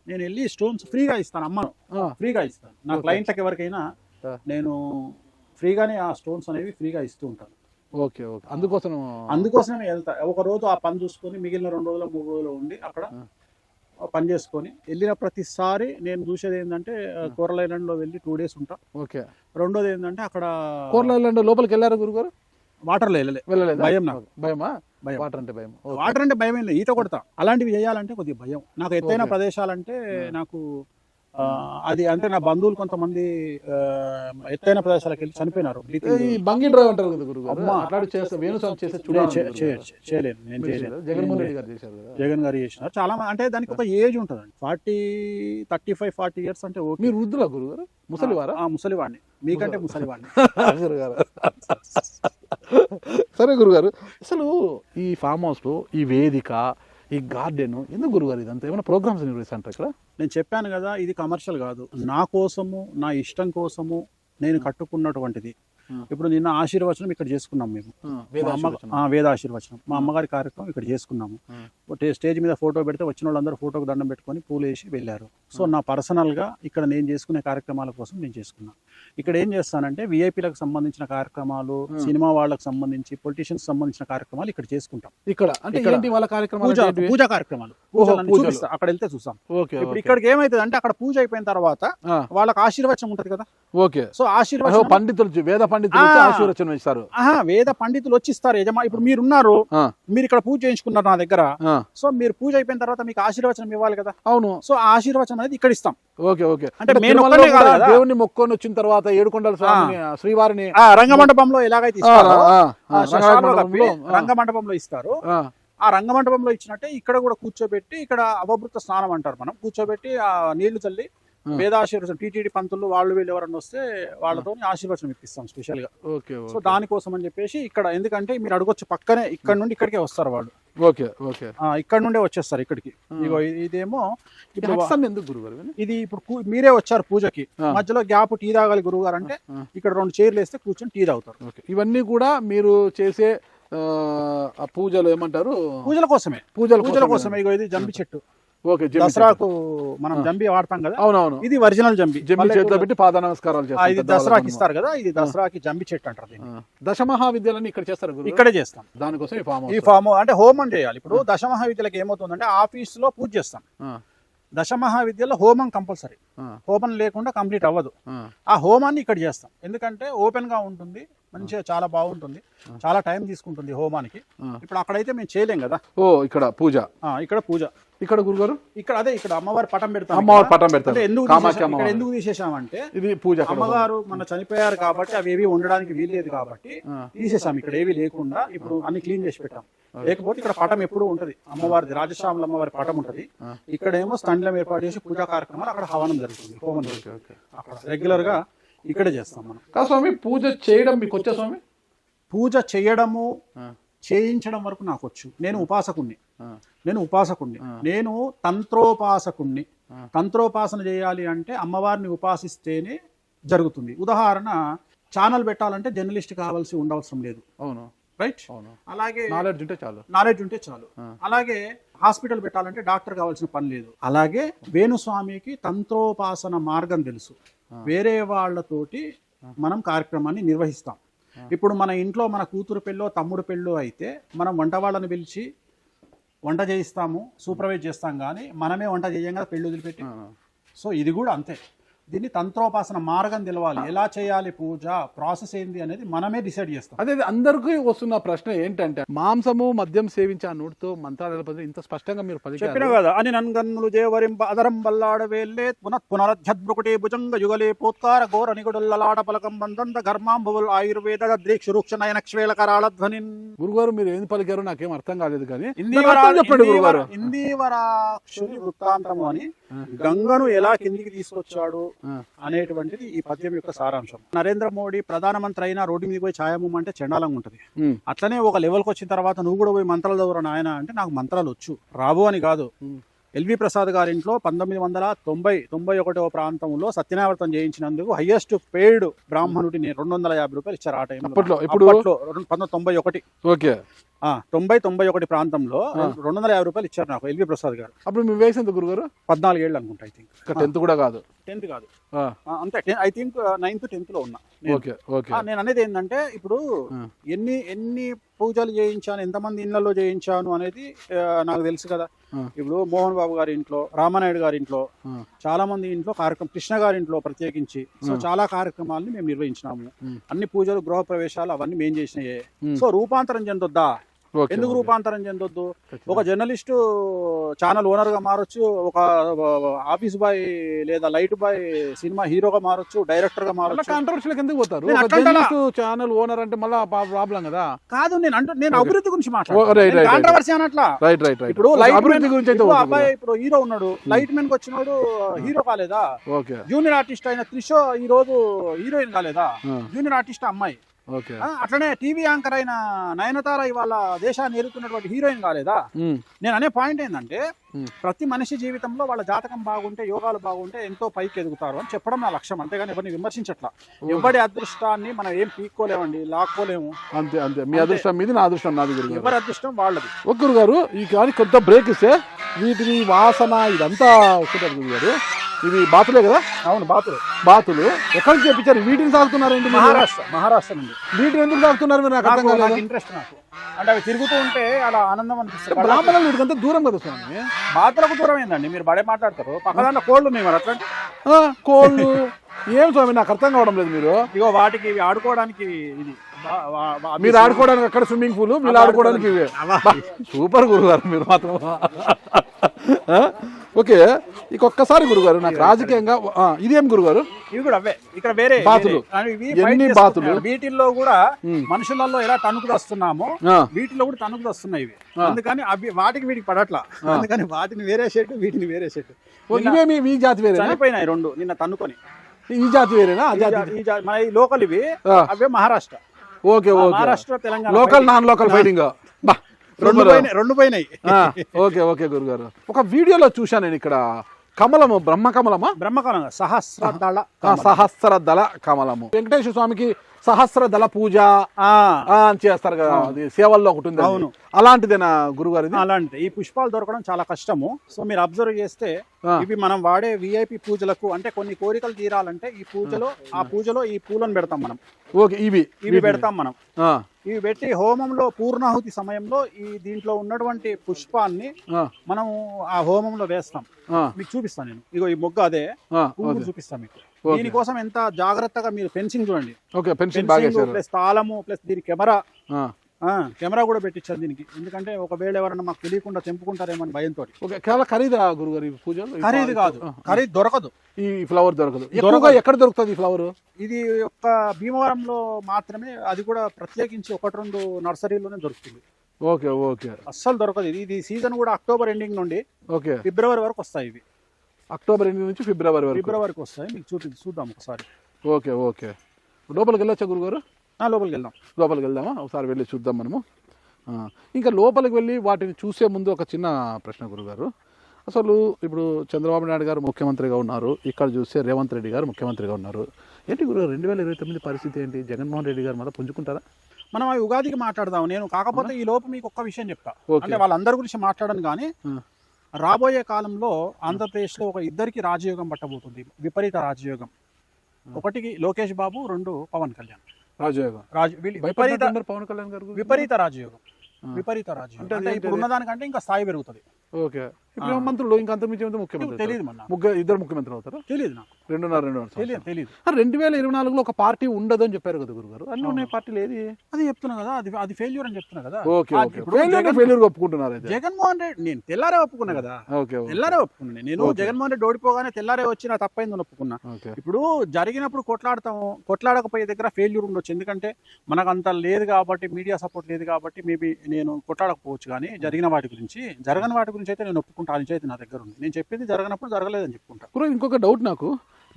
నేను వెళ్ళి స్టోన్స్ ఫ్రీగా ఇస్తాను, అమ్మను ఫ్రీగా ఇస్తాను. నా క్లయింట్లకు ఎవరికైనా నేను ఫ్రీగానే ఆ స్టోన్స్ అనేవి ఫ్రీగా ఇస్తూ ఉంటాను. ఓకే. అందుకోసమే వెళ్తా. ఒక రోజు ఆ పని చూసుకొని మిగిలిన 2 రోజులు 3 రోజులు ఉండి అక్కడ పని చేసుకొని వెళ్ళిన ప్రతిసారి నేను చూసేది ఏంటంటే కోరల్ ఐలాండ్ లో వెళ్ళి 2 days ఉంటా. ఓకే. రెండోది ఏంటంటే అక్కడ కోరల్ ఐలాండ్ లోపలికి వెళ్ళారు గురుగారు? వాటర్ లో వెళ్ళలేదు, భయం నాకు. భయమా? వాటర్ అంటే భయం ఏం లేదు, ఈత కొడతా. అలాంటివి చేయాలంటే కొద్దిగా భయం నాకు. ఎత్తైన ప్రదేశాలంటే నాకు అది అంటే నా బంధువులు కొంతమంది ఎత్తైన ప్రదేశాలకు వెళ్ళి చనిపోయినారు. బంగి డ్రైవ్ అంటారు కదా గురుగారు, చేయలేను నేను, చేయలేదు. జగన్మోహన్ రెడ్డి గారు చేశారు, జగన్ గారు చేసినారు. చాలా మంది అంటే దానికి ఒక ఏజ్ ఉంటుందండి, 35-40 years అంటే ఓకే. మీరు వృద్ధులా గురుగారు? ముసలివారా? ముసలివాడిని, మీకంటే ముసలివాడిని. సరే గురుగారు, అసలు ఈ ఫామ్ హౌస్లో ఈ వేదిక, ఈ గార్డెన్ ఎందుకు గురుగారు ఇదంతా? ఏమైనా ప్రోగ్రామ్స్ నిర్వహిస్తారంట ఇక్కడ? నేను చెప్పాను కదా, ఇది కమర్షియల్ కాదు, నా కోసము, నా ఇష్టం కోసము నేను కట్టుకున్నటువంటిది. ఇప్పుడు నిన్న ఆశీర్వచనం ఇక్కడ చేసుకున్నాం మేము, వేద ఆశీర్వచనం, మా అమ్మగారి కార్యక్రమం ఇక్కడ చేసుకున్నాము. స్టేజ్ మీద ఫోటో పెడితే వచ్చిన వాళ్ళందరూ ఫోటోకి దండం పెట్టుకొని పూలు వేసి వెళ్ళారు. సో నా పర్సనల్గా ఇక్కడ నేను చేసుకునే కార్యక్రమాల కోసం నేను చేసుకున్నాను. ఇక్కడ ఏం చేస్తానంటే విఐపీలకు సంబంధించిన కార్యక్రమాలు, సినిమా వాళ్ళకి సంబంధించి, పొలిటీషియన్స్ సంబంధించిన కార్యక్రమాలు ఇక్కడ చేసుకుంటాం. ఇక్కడ అంటే ఏంటి వాళ్ళ కార్యక్రమాలు? పూజా కార్యక్రమాలు, అక్కడ వెళ్తే చూస్తాం. ఇప్పుడు ఇక్కడికి ఏమైతుంది అంటే అక్కడ పూజ అయిపోయిన తర్వాత వాళ్ళకి ఆశీర్వచనం ఉంటది కదా. ఓకే. సో ఆశీర్వచనం పండితులు, వేద పండితులు ఆశీర్వచనం ఇస్తారు. వేద పండితులు వచ్చి ఇస్తారు. ఇప్పుడు మీరున్నారు, మీరు ఇక్కడ పూజ చేయించుకున్నారు నా దగ్గర. సో మీరు పూజ అయిపోయిన తర్వాత మీకు ఆశీర్వచనం ఇవ్వాలి కదా. అవును. సో ఆ ఆశీర్వచనం అనేది ఇక్కడ ఇస్తాం. Okay okay. అంటే దేవుని మొక్కొని వచ్చిన తర్వాత ఏడుకొండల స్వామిని, శ్రీవారిని రంగమండపంలో ఎలాగైతే ఇస్తారో, రంగమండపంలో ఇస్తారు. ఆ రంగమండపంలో ఇచ్చినట్టే ఇక్కడ కూడా కూర్చోబెట్టి, ఇక్కడ అవభృత స్నానం అంటారు, మనం కూర్చోబెట్టి ఆ నీళ్లు చల్లి వేదాశీర్వచనం, టీటీడీ పంతులు వాళ్ళు వీళ్ళు ఎవరన్నా వస్తే వాళ్ళతో ఆశీర్వచనం ఇప్పిస్తాం స్పెషల్ గా. సో దానికోసం అని చెప్పేసి ఇక్కడ, ఎందుకంటే మీరు అడగొచ్చు పక్కనే, ఇక్కడ నుండి ఇక్కడికే వస్తారు వాళ్ళు. Okay okay. ఇక్కడ నుండే వచ్చేస్తారు ఇక్కడికి. ఇగో ఇదేమో ఎందుకు గురుగారు ఇది? ఇప్పుడు మీరే వచ్చారు పూజకి, మధ్యలో గ్యాప్ టీ తాగాలి గురుగారు అంటే ఇక్కడ 2 చైర్లు వేస్తే కూర్చొని టీ తాగుతారు. ఇవన్నీ కూడా మీరు చేసే పూజలు ఏమంటారు? పూజల కోసమే, పూజల కోసమే. ఇగో ఇది జంబి చెట్టు. ఓకే. దసరాకు మనం జంబి వాడతాం కదా. అవునవును. ఇది ఒరిజినల్ జంబి చేతిలో పెట్టి పాద నమస్కారాలు చేస్తారు. ఇది దసరాకి ఇస్తారు కదా, ఇది దసరాకి జంబి చెట్టు అంటారు. దశమహావిద్యాలన్నీ ఇక్కడ చేస్తారు, ఇక్కడే చేస్తాం. దానికోసం ఈ ఫామ్ అంటే హోమం చేయాలి. ఇప్పుడు దశమహావిద్యలకు ఏమవుతుందంటే ఆఫీస్ లో పూజ చేస్తాం, దశమహావిద్యలో హోమం కంపల్సరీ. హోమం లేకుండా కంప్లీట్ అవ్వదు. ఆ హోమాన్ని ఇక్కడ చేస్తాం, ఎందుకంటే ఓపెన్ గా ఉంటుంది, మంచిగా చాలా బాగుంటుంది, చాలా టైం తీసుకుంటుంది హోమానికి. ఇప్పుడు అక్కడైతే మేము చేయలేం కదా. ఓ ఇక్కడ పూజ, ఇక్కడ పూజ, ఇక్కడ గురుగారు ఇక్కడ అదే ఇక్కడ అమ్మవారి పటం పెడతాం. అమ్మవారి పటం పెడతాం. ఎందుకు తీసేసామంటే ఇది పూజ, అమ్మగారు మన చనిపోయారు కాబట్టి అవి ఏవి ఉండడానికి వీల్లేదు కాబట్టి తీసేసాం. ఇక్కడ ఏవి లేకుండా ఇప్పుడు అన్ని క్లీన్ చేసి పెట్టాం. లేకపోతే ఇక్కడ పటం ఎప్పుడు ఉంటది, అమ్మవారిది, రాజశ్యామల అమ్మవారి పటం ఉంటది. ఇక్కడేమో స్తండ్లం ఏర్పాటు చేసి పూజా కార్యక్రమాలు, అక్కడ హవనం జరుగుతుంది, హోమం జరుగుతుంది. అక్కడ రెగ్యులర్ గా ఇక్కడే చేస్తాం మనం. స్వామి పూజ చేయడం మీకు వచ్చే స్వామి? పూజ చేయడము, చేయించడం వరకు నాకు వచ్చు. నేను ఉపాసకుణ్ణి, నేను తంత్రోపాసకుణ్ణి. తంత్రోపాసన చేయాలి అంటే అమ్మవారిని ఉపాసిస్తేనే జరుగుతుంది. ఉదాహరణ, ఛానల్ పెట్టాలంటే జర్నలిస్ట్ కావాల్సి ఉండవసరం లేదు. అవును, రైట్. అలాగే నాలెడ్జ్ ఉంటే చాలు. అలాగే హాస్పిటల్ పెట్టాలంటే డాక్టర్ కావాల్సిన పని లేదు. అలాగే వేణుస్వామికి తంత్రోపాసన మార్గం తెలుసు. వేరే వాళ్ళతోటి మనం కార్యక్రమాన్ని నిర్వహిస్తాం. ఇప్పుడు మన ఇంట్లో మన కూతురు పెళ్ళో తమ్ముడు పెళ్ళో అయితే మనం వంట వాళ్ళని పిలిచి వంట చేయిస్తాము, సూపర్వైజ్ చేస్తాం, కానీ మనమే వంట చేయం కదా పెళ్ళి వదిలిపెట్టి. సో ఇది కూడా అంతే. దీన్ని తంత్రోపాసన మార్గం తెలవాలి, ఎలా చేయాలి, పూజ ప్రాసెస్ ఏంది అనేది మనమే డిసైడ్ చేస్తాం. అదే అందరికీ వస్తున్న ప్రశ్న ఏంటంటే, మాంసము మద్యం సేవించే ఆ నోటితో మంత్రాలు ఇంత స్పష్టంగా మీరు చెప్పిన కదా అని నన్గన్నులు జేవరింప అదరం బల్లాడ వేల్లే పునరధ్యద్భుకుటే భుజంగ యుగలే పోత్కార ఘోర నిగుడుల్లలాడ పలకం బందంత ఘర్మాంబుల్ ఆయుర్వేద ద్రీక్షురుక్ష నయనక్షేళ కరాళధ్వనిన్. గురుగారు మీరు ఏం పలికారో నాకేం అర్థం కాలేదు, కానీ ఇందీవరాక్షుని వృత్తాంతము అని గంగను ఎలా కిందికి తీసుకొచ్చాడు అనేటువంటిది ఈ పద్యం యొక్క సారాంశం. నరేంద్ర మోడీ ప్రధానమంత్రి అయినా రోడ్డు మీద పోయి ఛాయము అంటే చండాలంగా ఉంటది. అట్లనే ఒక లెవెల్కి వచ్చిన తర్వాత నువ్వు కూడా పోయి మంత్రాలు చదువురా నాయన అంటే నాకు మంత్రాలు వచ్చు, రాబో అని కాదు. ఎల్వి ప్రసాద్ గారింట్లో 1991 ప్రాంతంలో సత్యనావర్తం చేయించినందుకు హైయెస్ట్ పెయిడ్ బ్రాహ్మణుడిని 250 రూపాయలు ఇచ్చారు ఆ టైంలో. ఇప్పుడు 1991. ఓకే. 91 ప్రాంతంలో 250 రూపాయలు ఇచ్చారు నాకు ఎల్వి ప్రసాద్ గారు. అప్పుడు మీ వయసు ఎంత గురుగారు? 14 ఏళ్ళు అనుకుంటా. ఐ థింక్ 10th కూడా కాదు. 10th కాదు, అంతే. ఐ థింక్ 9th 10th లో ఉన్నా. నేను అనేది ఏంటంటే, ఇప్పుడు ఎన్ని పూజలు చేయించాను, ఎంతమంది ఇళ్లలో చేయించాను అనేది నాకు తెలుసు కదా. ఇప్పుడు మోహన్ బాబు గారి ఇంట్లో, రామానాయుడు గారి ఇంట్లో, చాలా మంది ఇంట్లో కార్యక్రమం, కృష్ణ గారి ఇంట్లో ప్రత్యేకించి, సో చాలా కార్యక్రమాలని మేము నిర్వహించినాము. అన్ని పూజలు, గృహ ప్రవేశాలు అవన్నీ మేము చేసినాయే. సో రూపాంతరం చెందొద్దా? ఎందుకు రూపాంతరం చెందొద్దు? ఒక జర్నలిస్టు ఛానల్ ఓనర్ గా మారొచ్చు, ఒక ఆఫీస్ బాయ్ లేదా లైట్ బాయ్ సినిమా హీరోగా మారొచ్చు, డైరెక్టర్ గా మారొచ్చు. కాంట్రవర్సీలకు ఎందుకు పోతారు? ఛానల్ ఓనర్ అంటే మళ్ళీ ప్రాబ్లం కదా. కాదు, నేను అభివృద్ధి గురించి మాట్లాడుతున్నాను, కాంట్రవర్సీ అనట్లా. ఇప్పుడు అభివృద్ధి గురించి అబ్బాయి, ఇప్పుడు హీరో ఉన్నాడు, లైట్ మెన్ కి వచ్చినాడు, హీరో కాలేదా? జూనియర్ ఆర్టిస్ట్ అయిన త్రిషో ఈ రోజు హీరోయిన్ కాలేదా? జూనియర్ ఆర్టిస్ట్ అమ్మాయి ఓకే అట్లనే టీవీ యాంకర్ అయిన నయనతార ఇవాళ దేశాన్ని ఏలుతున్నటువంటి హీరోయిన్ కాలేదా? నేను అనే పాయింట్ ఏంటంటే ప్రతి మనిషి జీవితంలో వాళ్ళ జాతకం బాగుంటే, యోగాలు బాగుంటే ఎంతో పైకి ఎదుగుతారు అని చెప్పడం నా లక్ష్యం. అంతేగాని ఎవరిని విమర్శించట్లా. ఎవరి అదృష్టాన్ని మనం ఏం పీక్కోలేమండి, లాక్కోలేము. అంతే అంతే. మీ అదృష్టం మీది, నా అదృష్టం నాది గురుగారు. ఎవరి అదృష్టం వాళ్ళది. ఒక గురుగారు ఈ కానీ కొంత బ్రేక్ ఇస్తే వీటిని వాసన ఇదంతా వస్తుంటారు గురుగారు. ఇవి బాతులే కదా? అవును, బాతులు ఎక్కడి నుంచి తెప్పించారు? వీటిని సాగుతున్నారండి? మహారాష్ట్ర నుండి. వీటిని ఎందుకు సాగుతున్నారు మీరు? నాకు అర్థం కాలేదు. ఇంట్రెస్ట్ నాకు. అంటే అవి తిరుగుతూ ఉంటే అలా ఆనందం అనిపిస్తుంది. బ్రాహ్మణులు వీటికంతా దూరం కదా స్వామి. బాతులకు దూరం ఏందండి, మీరు బడే మాట్లాడతారు. పక్కదాంట్లో కోళ్ళు ఉన్నాయి మరి అట్లాంటి కోళ్ళు ఏం స్వామి నాకు అర్థం కావడం లేదు. మీరు ఇగో వాటికి ఇవి ఆడుకోవడానికి ఇది మీరు ఆడుకోవడానికి అక్కడ స్విమ్మింగ్ పూల్, మీరు ఆడుకోవడానికి ఇవే. సూపర్ గురుగారు మీరు మాత్రం. ఓకే, ఇంకొక్కసారి గురుగారు నాకు రాజకీయంగా ఇదేం గురుగారు? ఇవి కూడా అవే. ఇక్కడ వేరే బాతులు. ఎన్ని బాతులు? వీటిల్లో కూడా మనుషులలో ఎలా తణుకు వస్తున్నామో వీటిలో కూడా తణుకు వస్తున్నాయి ఇవి. అందుకని అవి వాటికి వీటికి పడట్లా. అందుకని వాటిని వేరే షెడ్, వీటిని వేరే షెడ్. ఇవేమి ఈ జాతి వేరే? చనిపోయినాయి రెండు నిన్న తన్నుకొని. ఈ జాతి వేరేనా? మన ఈ లోకల్ ఇవి, అవే Maharashtra. Okay okay. Maharashtra, Telangana. Local non local fighting రెండు పోయినాయి. ఓకే ఓకే గురుగారు. ఒక వీడియోలో చూశాను నేను ఇక్కడ కమలము, బ్రహ్మకమలం, సహస్ర దళ కమలము. వెంకటేశ్వర స్వామికి సహస్ర దళ పూజ అని చేస్తారు కదా, అది సేవల్లో ఒకటి ఉంది. అవును, అలాంటిదేనా గురుగారు? అలాంటిది. ఈ పుష్పాలు దొరకడం చాలా కష్టము. సో మీరు అబ్జర్వ్ చేస్తే ఇవి మనం వాడే విఐపి పూజలకు, అంటే కొన్ని కోరికలు తీరాలంటే ఈ పూజలో ఈ పూలను పెడతాం మనం. ఓకే, ఇవి పెడతాం మనం. ఇవి పెట్టి హోమంలో పూర్ణాహుతి సమయంలో ఈ దీంట్లో ఉన్నటువంటి పుష్పాన్ని మనం ఆ హోమంలో వేస్తాం. మీకు చూపిస్తాను నేను. ఇగో ఈ మొగ్గ అదే పువ్వు చూపిస్తాను మీకు. దీనికోసం ఎంత జాగ్రత్తగా మీరు ఫెన్సింగ్ చూడండి. ప్లస్ తాళము, ప్లస్ దీని కెమెరా కూడా పెట్టించారు దీనికి. ఎందుకంటే ఒకవేళ ఎవరైనా మాకు తెలియకుండా తెంపుకుంటారేమో అని భయంతో. ఖరీదా గురుగారు ఈ పూజలు? ఖరీదు కాదు, ఖరీదు దొరకదు. ఈ ఫ్లవర్ దొరకదు. ఎక్కడ దొరుకుతుంది ఈ ఫ్లవర్? ఇది ఒక్క భీమవరంలో మాత్రమే, అది కూడా ప్రత్యేకించి 1-2 నర్సరీలోనే దొరుకుతుంది. Okay okay. అస్సలు దొరకదు. ఇది సీజన్ కూడా అక్టోబర్ ఎండింగ్ నుండి ఫిబ్రవరి వరకు వస్తాయి. ఇవి అక్టోబర్ ఎండింగ్ నుంచి ఫిబ్రవరికి వస్తాయి. మీకు చూద్దాం ఒకసారి. Okay okay. లోపలికి వెళ్ళొచ్చా గురుగారు? లోపలికి వెళ్దామా? ఒకసారి వెళ్ళి చూద్దాం మనము. ఇంకా లోపలికి వెళ్ళి వాటిని చూసే ముందు ఒక చిన్న ప్రశ్న గురుగారు. అసలు ఇప్పుడు చంద్రబాబు నాయుడు గారు ముఖ్యమంత్రిగా ఉన్నారు, ఇక్కడ చూస్తే రేవంత్ రెడ్డి గారు ముఖ్యమంత్రిగా ఉన్నారు. ఏంటి గురుగారు 2029 పరిస్థితి ఏంటి? జగన్మోహన్ రెడ్డి గారు మళ్ళీ పుంజుకుంటారా? మనం అవి ఉగాదికి మాట్లాడదాం. నేను కాకపోతే ఈ లోపు మీకు ఒక్క విషయం చెప్తా. అంటే వాళ్ళందరి గురించి మాట్లాడను కానీ, రాబోయే కాలంలో ఆంధ్రప్రదేశ్లో ఒక ఇద్దరికి రాజయోగం పట్టబోతుంది. విపరీత రాజయోగం. ఒకటికి లోకేష్ బాబు, 2 పవన్ కళ్యాణ్. పవన్ కళ్యాణ్ గారు విపరీత రాజయోగం. అంటే ఇప్పుడు ఉన్నదానికంటే ఇంకా స్థాయి పెరుగుతుంది. ఓకే. ఇప్పుడు మంత్రులు ఇంకా అంతర్మించి ముఖ్యమంత్రి తెలియదు. ఇద్దరు ముఖ్యమంత్రి అవుతారు? తెలియదు నాకు. 2.5 తెలియదు. 2024లో ఒక పార్టీ ఉండదు అని చెప్పారు కదా గురుగారు. అన్ని ఉన్నాయి పార్టీలు. ఏది? అది చెప్తున్నా కదా, అది ఫెయిల్యూర్ అని చెప్తున్నా కదా. ఫెయిల్యూర్ ఒప్పుకుంటున్నారు. జగన్మోహన్ రెడ్డి నేను తెల్లారే ఒప్పుకున్నా కదా. తెల్లారే ఒప్పుకున్నా నేను. జగన్మోహన్ రెడ్డి ఓడిపోగానే తెల్లారే వచ్చి నా తప్పైందని ఒప్పుకున్నా. ఇప్పుడు జరిగినప్పుడు కొట్లాడతాము, కొట్లాడకపోయే దగ్గర ఫెయిల్యూర్ ఉండొచ్చు. ఎందుకంటే మనకు అంత లేదు కాబట్టి, మీడియా సపోర్ట్ లేదు కాబట్టి మేబీ నేను కొట్లాడకపోవచ్చు. కానీ జరిగిన వాటి గురించి, జరగని వాటి గురించి అయితే నేను ఒప్పుకుంటా. అయితే నా దగ్గర ఉంది. నేను చెప్పింది జరగనప్పుడు జరగలేదని చెప్పుకుంటా. ఇంకొక డౌట్ నాకు,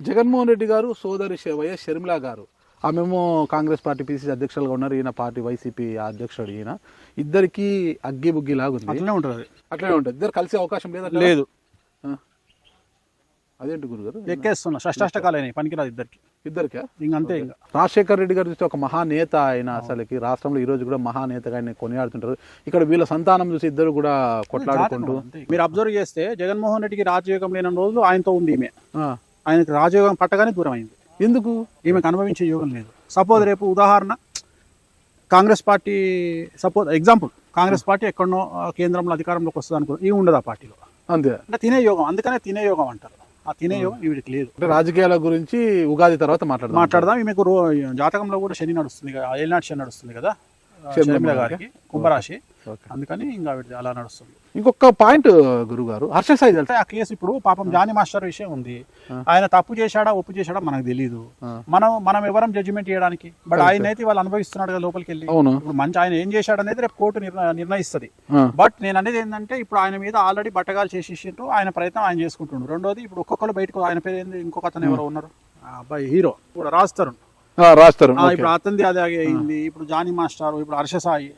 జగన్మోహన్ రెడ్డి గారు సోదరి వైఎస్ షర్మిల గారు, ఆమెమో కాంగ్రెస్ పార్టీ పిసిసి అధ్యక్షులుగా ఉన్నారు, ఈయన పార్టీ వైసీపీ అధ్యక్షుడు. ఈయన ఇద్దరికి అగ్గి బుగ్గి లాగుంది. అట్లనే ఉంటుంది. ఇద్దరు కలిసే అవకాశం లేదు. అదేంటి గురుగారు? ఎక్కేస్తున్నా. షష్టాష్టకాలైన పనికిరాదు ఇద్దరికి. ఇంకంతే. రాజశేఖర్ రెడ్డి గారు చూస్తే ఒక మహానేత ఆయన. అసలుకి రాష్ట్రంలో ఈ రోజు కూడా మహానేతగా ఆయన కొనియాడుతుంటారు. ఇక్కడ వీళ్ళ సంతానం చూసి ఇద్దరు కూడా కొట్లాడుకుంటూ. మీరు అబ్జర్వ్ చేస్తే జగన్మోహన్ రెడ్డికి రాజయోగం లేని రోజులు ఆయనతో ఉంది ఈమె. ఆయనకి రాజయోగం పట్టగానే దూరం అయింది. ఎందుకు? ఈమెకు అనుభవించే యోగం లేదు. సపోజ్ రేపు ఉదాహరణ Congress party, example Congress party ఎక్కడనో కేంద్రంలో అధికారంలోకి వస్తుంది అనుకో, ఈ ఉండదు ఆ పార్టీలో. అంతే. అంటే తినే యోగం. అందుకనే తినే యోగం అంటారు. ఆ తినే యోగం వీడికి లేదు. అంటే రాజకీయాల గురించి ఉగాది తర్వాత మాట్లాడదాం. మీకు జాతకంలో కూడా శని నడుస్తుంది కదా, ఏలినాటి శని నడుస్తుంది కదా షర్మిల గారికి, కుంభరాశి. అందుకని ఇంకా అలా నడుస్తుంది. ఇంకొక పాయింట్ గురుగారు, హర్ష సాయి ఆ కేసు ఇప్పుడు పాపం జానీ మాస్టర్ విషయం ఉంది. ఆయన తప్పు చేశాడా ఒప్పు చేశాడా మనకు తెలియదు. మనం ఎవరం జడ్జిమెంట్ చేయడానికి. బట్ ఆయన అయితే వాళ్ళు అనుభవిస్తున్నాడు కదా లోపలికి వెళ్ళి. ఇప్పుడు మంచి ఆయన ఏం చేశాడు అనేది రేపు కోర్టు నిర్ణయిస్తుంది. బట్ నేను అనేది ఏంటంటే ఇప్పుడు ఆయన మీద ఆల్రెడీ బట్టగాలు చేసేసిండ్రు. ఆయన ప్రయత్నం ఆయన చేసుకుంటుండ్రు. రెండోది ఇప్పుడు ఒక్కొక్కరు బయటకు, ఆయన పేరు ఏంది, ఇంకొక అతను ఎవరో ఉన్నారు, అబ్బాయి హీరో కూడా రాజ్ తరుణ్. రాస్తారు ఇప్పుడు అతనిది అదే అయింది, ఇప్పుడు జానీ మాస్టర్, ఇప్పుడు హర్ష సాయి.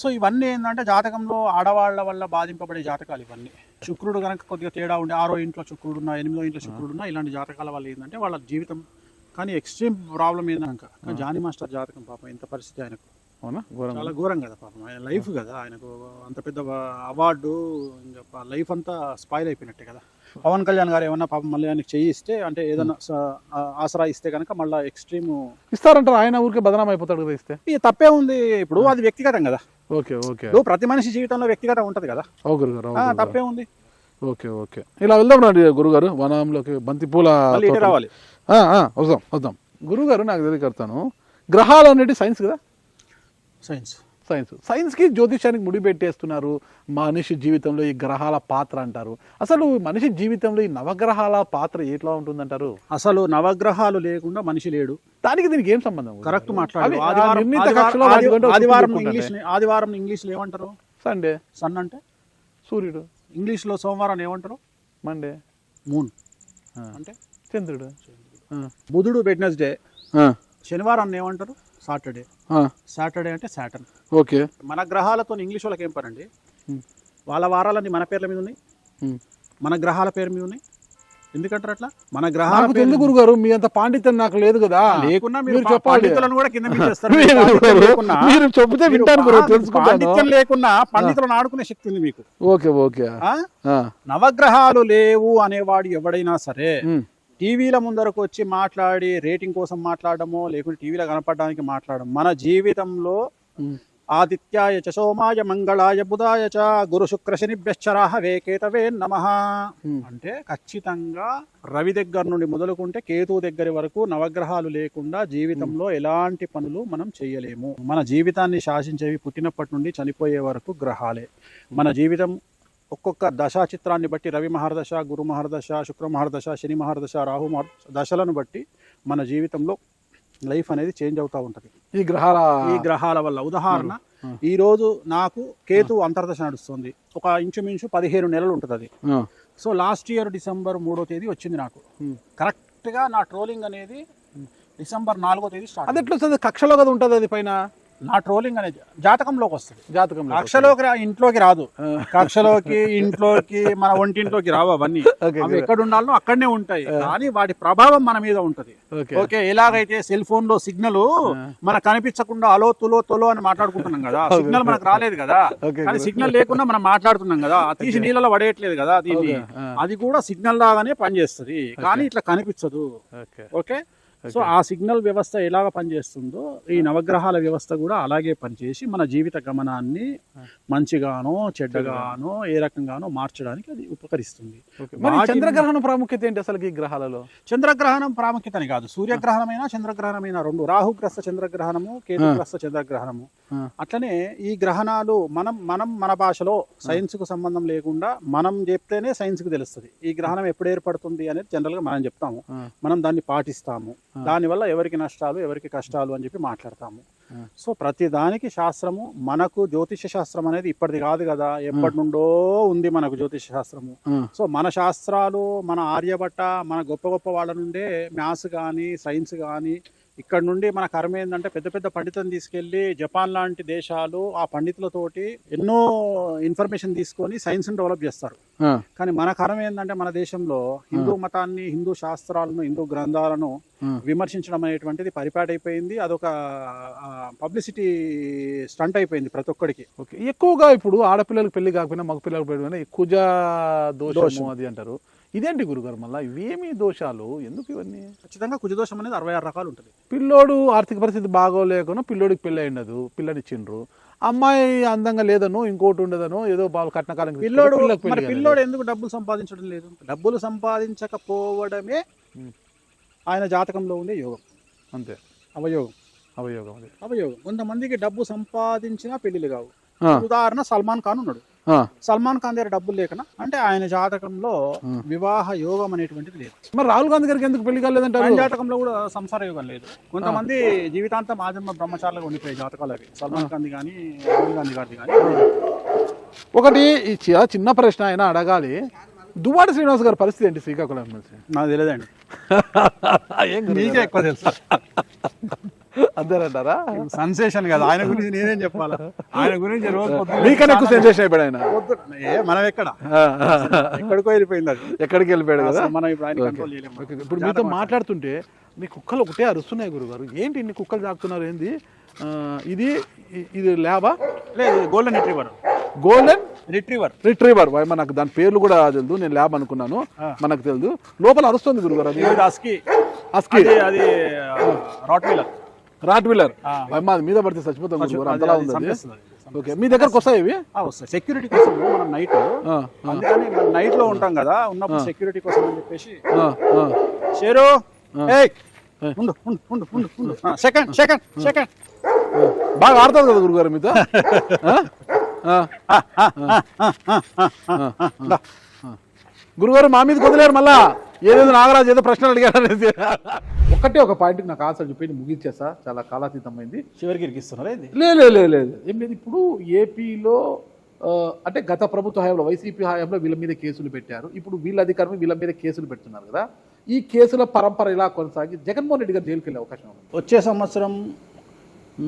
సో ఇవన్నీ ఏంటంటే జాతకంలో ఆడవాళ్ల వల్ల బాధింపబడే జాతకాలు ఇవన్నీ. శుక్రుడు కనుక కొద్దిగా తేడా ఉండి 6వ ఇంట్లో శుక్రుడు ఉన్నా 8వ ఇంట్లో శుక్రుడు ఉన్నా ఇలాంటి జాతకాల వల్ల ఏంటంటే వాళ్ళ జీవితం కానీ ఎక్స్ట్రీమ్ ప్రాబ్లం ఏంటంటే జానీ మాస్టర్ జాతకం పాపం ఎంత పరిస్థితి ఆయనకు అవునా, చాలా ఘోరం కదా పాపం. ఆయన లైఫ్ కదా, ఆయనకు అంత పెద్ద అవార్డు, ఇంకా లైఫ్ అంతా స్పాయిల్ అయిపోయినట్టే కదా. పవన్ కళ్యాణ్ గారు ఏమన్నా పాపం మళ్ళీ ఆయనకి చేయిస్తే అంటే ఏదైనా ఆసరా ఇస్తే కనుక మళ్ళీ ఎక్స్ట్రీమ్ ఇస్తారంటారు, ఆయన ఊరికే బదనాం అయిపోతాడు కదా ఇస్తే. తప్పే ఉంది, ఇప్పుడు అది వ్యక్తిగతం కదా. ఓకే ఓకే, ప్రతి మనిషి జీవితంలో వ్యక్తిగతం ఉంటది కదా, గురుగారు తప్పే ఉంది. ఓకే ఓకే, ఇలా వెళ్దాం రండి గురుగారు, వనంలోకి బంతిపూల రావాలి. వద్దాం వద్దాం గురుగారు. నాకు తెలియకడతాను, గ్రహాలు అనేది సైన్స్ కదా, సైన్స్కి జ్యోతిషానికి ముడిపెట్టేస్తున్నారు. మనిషి జీవితంలో ఈ గ్రహాల పాత్ర అంటారు. అసలు మనిషి జీవితంలో ఈ నవగ్రహాల పాత్ర ఎట్లా ఉంటుందంటారు? అసలు నవగ్రహాలు లేకుండా మనిషి లేడు. దానికి దీనికి ఏం సంబంధం? కరెక్ట్ మాట్లాడారు. ఆదివారం ఇంగ్లీష్ లో ఏమంటారు? సండే. సన్ అంటే సూర్యుడు. ఇంగ్లీష్ లో సోమవారం ఏమంటారు? మండే. మూన్ అంటే చంద్రుడు. బుధుడు వెడ్నెస్డే. శనివారాన్ని ఏమంటారు? సాటర్డే. సాటర్డే అంటే సాటర్న్. ఓకే. మన గ్రహాలతో ఇంగ్లీష్ వాళ్ళకి ఏం పనండి? వాళ్ళ వారాలన్నీ మన పేర్ల మీద ఉన్నాయి, మన గ్రహాల పేరు మీద ఉన్నాయి. ఎందుకంటారు అట్లా? మన గ్రహాలు ఎందుకు గురుగారు? మీ అంత పాండిత్యం నాకు లేదు కదా. లేకున్నా మీరు పండితులను కూడా కింద చేస్తారు. పాండిత్యం లేకున్నా పండితులను ఆడుకునే శక్తి ఉంది మీకు. Okay okay. నవగ్రహాలు లేవు అనేవాడు ఎవడైనా సరే టీవీల ముందరకు వచ్చి మాట్లాడి రేటింగ్ కోసం మాట్లాడడమో లేకుంటే టీవీలో కనపడడానికి మాట్లాడడం. మన జీవితంలో ఆదిత్యాయ చ సోమాయ మంగళాయ బుధాయ చ గురు శుక్ర శనిభ్యశ్చరాహవే కేతవే నమః అంటే ఖచ్చితంగా రవి దగ్గర నుండి మొదలుకుంటే కేతు దగ్గర వరకు నవగ్రహాలు లేకుండా జీవితంలో ఎలాంటి పనులు మనం చేయలేము. మన జీవితాన్ని శాసించేవి పుట్టినప్పటి నుండి చనిపోయే వరకు గ్రహాలే. మన జీవితం ఒక్కొక్క దశా చిత్రాన్ని బట్టి రవి మహర్దశ, గురు మహర్దశ, శుక్ర మహర్దశ, శని మహర్దశ, రాహు దశలను బట్టి మన జీవితంలో లైఫ్ అనేది చేంజ్ అవుతూ ఉంటుంది ఈ గ్రహాల వల్ల. ఉదాహరణ, ఈ రోజు నాకు కేతు అంతర్దశ నడుస్తుంది, ఒక ఇంచుమించు 15 నెలలు ఉంటుంది అది. సో లాస్ట్ ఇయర్ డిసెంబర్ 3వ తేదీ వచ్చింది నాకు. కరెక్ట్ గా నా ట్రోలింగ్ అనేది డిసెంబర్ 4వ తేదీ స్టార్ట్. అది ఎట్లా కక్షలో కదా ఉంటుంది అది పైన. నా ట్రోలింగ్ అనేది జాతకంలోకి వస్తుంది. జాతకంలో కక్షలోకి ఇంట్లోకి రాదు. కక్షలోకి ఇంట్లోకి మన ఒంటింట్లోకి రావు. అవన్నీ అవి ఎక్కడ ఉండాలనో అక్కడనే ఉంటాయి, కానీ వాటి ప్రభావం మన మీద ఉంటది. ఓకే, ఎలాగైతే సెల్ ఫోన్ లో సిగ్నల్ మనకు కనిపించకుండా అలో తులో తొలో అని మాట్లాడుకుంటున్నాం కదా, సిగ్నల్ మనకు రాలేదు కదా, కానీ సిగ్నల్ లేకుండా మనం మాట్లాడుతున్నాం కదా, తీసి నీళ్ళలో పడేయట్లేదు కదా దీన్ని. అది కూడా సిగ్నల్ లాగానే పనిచేస్తుంది, కానీ ఇట్లా కనిపించదు. ఓకే, సో ఆ సిగ్నల్ వ్యవస్థ ఎలాగ పనిచేస్తుందో ఈ నవగ్రహాల వ్యవస్థ కూడా అలాగే పనిచేసి మన జీవిత గమనాన్ని మంచిగానో చెడ్డగానో ఏ రకంగానో మార్చడానికి అది ఉపకరిస్తుంది. చంద్రగ్రహణం ప్రాముఖ్యత ఏంటి అసలు ఈ గ్రహాలలో? చంద్రగ్రహణం ప్రాముఖ్యతని కాదు, సూర్యగ్రహణమైనా చంద్రగ్రహణమైనా రెండు. రాహుగ్రస్త చంద్రగ్రహణము, కేతుగ్రస్త చంద్రగ్రహణము. అట్లనే ఈ గ్రహణాలు మనం మన భాషలో సైన్స్ కు సంబంధం లేకుండా మనం చెప్తేనే సైన్స్ కు తెలుస్తుంది. ఈ గ్రహణం ఎప్పుడు ఏర్పడుతుంది అనేది జనరల్ గా మనం చెప్తాము, మనం దాన్ని పాటిస్తాము. దానివల్ల ఎవరికి నష్టాలు ఎవరికి కష్టాలు అని చెప్పి మాట్లాడతాము. సో ప్రతి దానికి శాస్త్రము, మనకు జ్యోతిష శాస్త్రం అనేది ఇప్పటిది కాదు కదా, ఎప్పటి నుండో ఉంది మనకు జ్యోతిష శాస్త్రము. సో మన శాస్త్రాలు, మన ఆర్యభట్ట, మన గొప్ప గొప్ప వాళ్ళ నుండే మ్యాథ్స్ కానీ సైన్స్ కానీ ఇక్కడ నుండి మన కర్మ ఏంటంటే పెద్ద పెద్ద పండితులను తీసుకెళ్లి జపాన్ లాంటి దేశాలు ఆ పండితులతోటి ఎన్నో ఇన్ఫర్మేషన్ తీసుకొని సైన్స్ ని డెవలప్ చేస్తారు. కానీ మన కర్మ ఏంటంటే మన దేశంలో హిందూ మతాన్ని, హిందూ శాస్త్రాలను, హిందూ గ్రంథాలను విమర్శించడం అనేటువంటిది పరిపాటైపోయింది. అదొక పబ్లిసిటీ స్టంట్ అయిపోయింది ప్రతి ఒక్కడికి. ఎక్కువగా ఇప్పుడు ఆడపిల్లలకు పెళ్లి కాకపోయినా మగ పిల్లలకు పెళ్లి కుజ దోషం అది అంటారు. ఇదేంటి గురుగారు మళ్ళీ ఇవేమి దోషాలు, ఎందుకు ఇవన్నీ? ఖచ్చితంగా కుజదోషం అనేది 66 రకాలు ఉంటుంది. పిల్లోడు ఆర్థిక పరిస్థితి బాగోలేకనో పిల్లోడికి పెళ్ళి అయినదు, పిల్లనిచ్చిండ్రు, అమ్మాయి అందంగా లేదనో ఇంకోటి ఉండదనో ఏదో బాగా కట్నకాలం పిల్లోడు ఎందుకు డబ్బులు సంపాదించడం లేదు? డబ్బులు సంపాదించకపోవడమే ఆయన జాతకంలో ఉండే యోగం. అంతే, అవయోగం. కొంతమందికి డబ్బు సంపాదించినా పెళ్లిలు కావు. ఉదాహరణ సల్మాన్ ఖాన్ ఉన్నాడు. సల్మాన్ ఖాన్ దగ్గర డబ్బులు లేకనా అంటే ఆయన జాతకంలో వివాహ యోగం అనేటువంటిది లేదు. మరి రాహుల్ గాంధీ గారికి ఎందుకు పెళ్లి కాలేదంటే ఆయన జాతకంలో కూడా సంసార యోగం లేదు. కొంతమంది జీవితాంతం ఆజన్మ బ్రహ్మచారులుగా ఉండిపోయే జాతకాలు అవి. సల్మాన్ ఖాన్ కానీ రాహుల్ గాంధీ గారిది కానీ. ఒకటి చిన్న ప్రశ్న అయినా అడగాలి, దువ్వాడ శ్రీనివాస్ గారి పరిస్థితి ఏంటి శ్రీకాకుళం నుంచి? నాకు తెలియదండి. ఏం గురువు నీకే గారు? ఎక్కువ తెలుసు. అంతేనంటారా? సెన్సేషన్ కదా ఆయన గురించి నేనేం చెప్పాలా, ఆయన గురించి రోజు పొద్దున్న మీకన్నా ఎక్కువ సెన్సేషన్ అయిపోయాడు ఆయన. మనం ఎక్కడికో వెళ్ళిపోయింది అది. ఎక్కడికి వెళ్ళిపోయాడు కదా. అసలు మనం ఇప్పుడు ఆయన ఓకే. కంట్రోల్ చేయలేము. ఓకే. ఇప్పుడు మీతో మాట్లాడుతుంటే మీ కుక్కలు ఒకటే అరుస్తున్నాయి గురుగారు. ఏంటి ఇన్ని కుక్కలు తాకుతున్నారు ఏంది? ఇది ల్యాబా? లేదు, గోల్డెన్ రిట్రీవర్. Golden retriever. నాకు దాని పేర్లు కూడా తెలియదు, నేను ల్యాబ్ అనుకున్నాను. మనకు తెలియదు, లోపల అరుస్తుంది గురుగారు. అది అస్కీ. అస్కీ. అది రాట్ వీలర్. అది మీద పడితే చచ్చిపోతాం గురుగారు, అంతలా ఉంది అది. ఓకే, మీ దగ్గరకు వస్తాయి ఇవి? వస్తాయి సెక్యూరిటీ కోసం. మనం నైట్ అందుకని నైట్ లో ఉంటాం కదా, ఉన్నప్పుడు సెక్యూరిటీ కోసం అని చెప్పేసి. షేరు ఉండు ఉండు ఉండు ఉండు ఉండు. సెకండ్ బాగా ఆడుతుంది కదా గురుగారు మీతో. గురుగారు మా మీద వదిలేరు మళ్ళా, ఏదేదో నాగరాజు ఏదో ప్రశ్నలు అడిగారు అనేది. ఒకటే ఒక పాయింట్కి నాకు ఆన్సర్ చెప్పి ముగించేసా, చాలా కాలాతీతమైంది. చివరికి ఇరికిస్తున్నారా ఇది? లేదు ఏం లేదు. ఇప్పుడు ఏపీలో అంటే గత ప్రభుత్వ హయాంలో వైసీపీ హయాంలో వీళ్ళ మీద కేసులు పెట్టారు. ఇప్పుడు వీళ్ళ అధికారం వీళ్ళ మీద కేసులు పెడుతున్నారు కదా. ఈ కేసుల పరంపర ఇలా కొనసాగి జగన్మోహన్ రెడ్డి గారు జైలుకి వెళ్ళే అవకాశం ఉంది. వచ్చే సంవత్సరం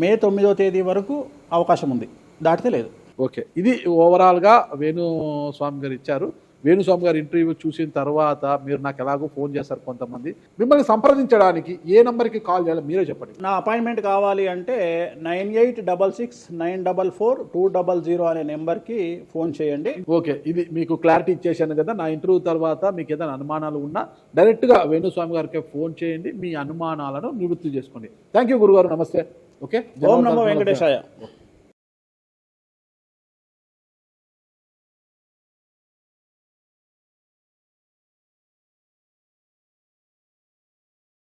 మే 9వ తేదీ వరకు అవకాశం ఉంది, దాటితే లేదు. ఓకే, ఇది ఓవరాల్గా వేణుస్వామి గారు ఇచ్చారు. వేణుస్వామి గారు ఇంటర్వ్యూ చూసిన తర్వాత మీరు నాకు ఎలాగో ఫోన్ చేస్తారు కొంతమంది. మిమ్మల్ని సంప్రదించడానికి ఏ నంబర్కి కాల్ చేయాలో మీరే చెప్పండి. నా అపాయింట్మెంట్ కావాలి అంటే 9866944200 అనే నెంబర్కి ఫోన్ చేయండి. ఓకే, ఇది మీకు క్లారిటీ ఇచ్చేసాను కదా. నా ఇంటర్వ్యూ తర్వాత మీకు ఏదైనా అనుమానాలు ఉన్నా డైరెక్ట్గా వేణుస్వామి గారికి ఫోన్ చేయండి, మీ అనుమానాలను నివృత్తి చేసుకోండి. థ్యాంక్ యూ గురుగారు, నమస్తే. ఓకే, ఓం నమో వెంకటేశాయ.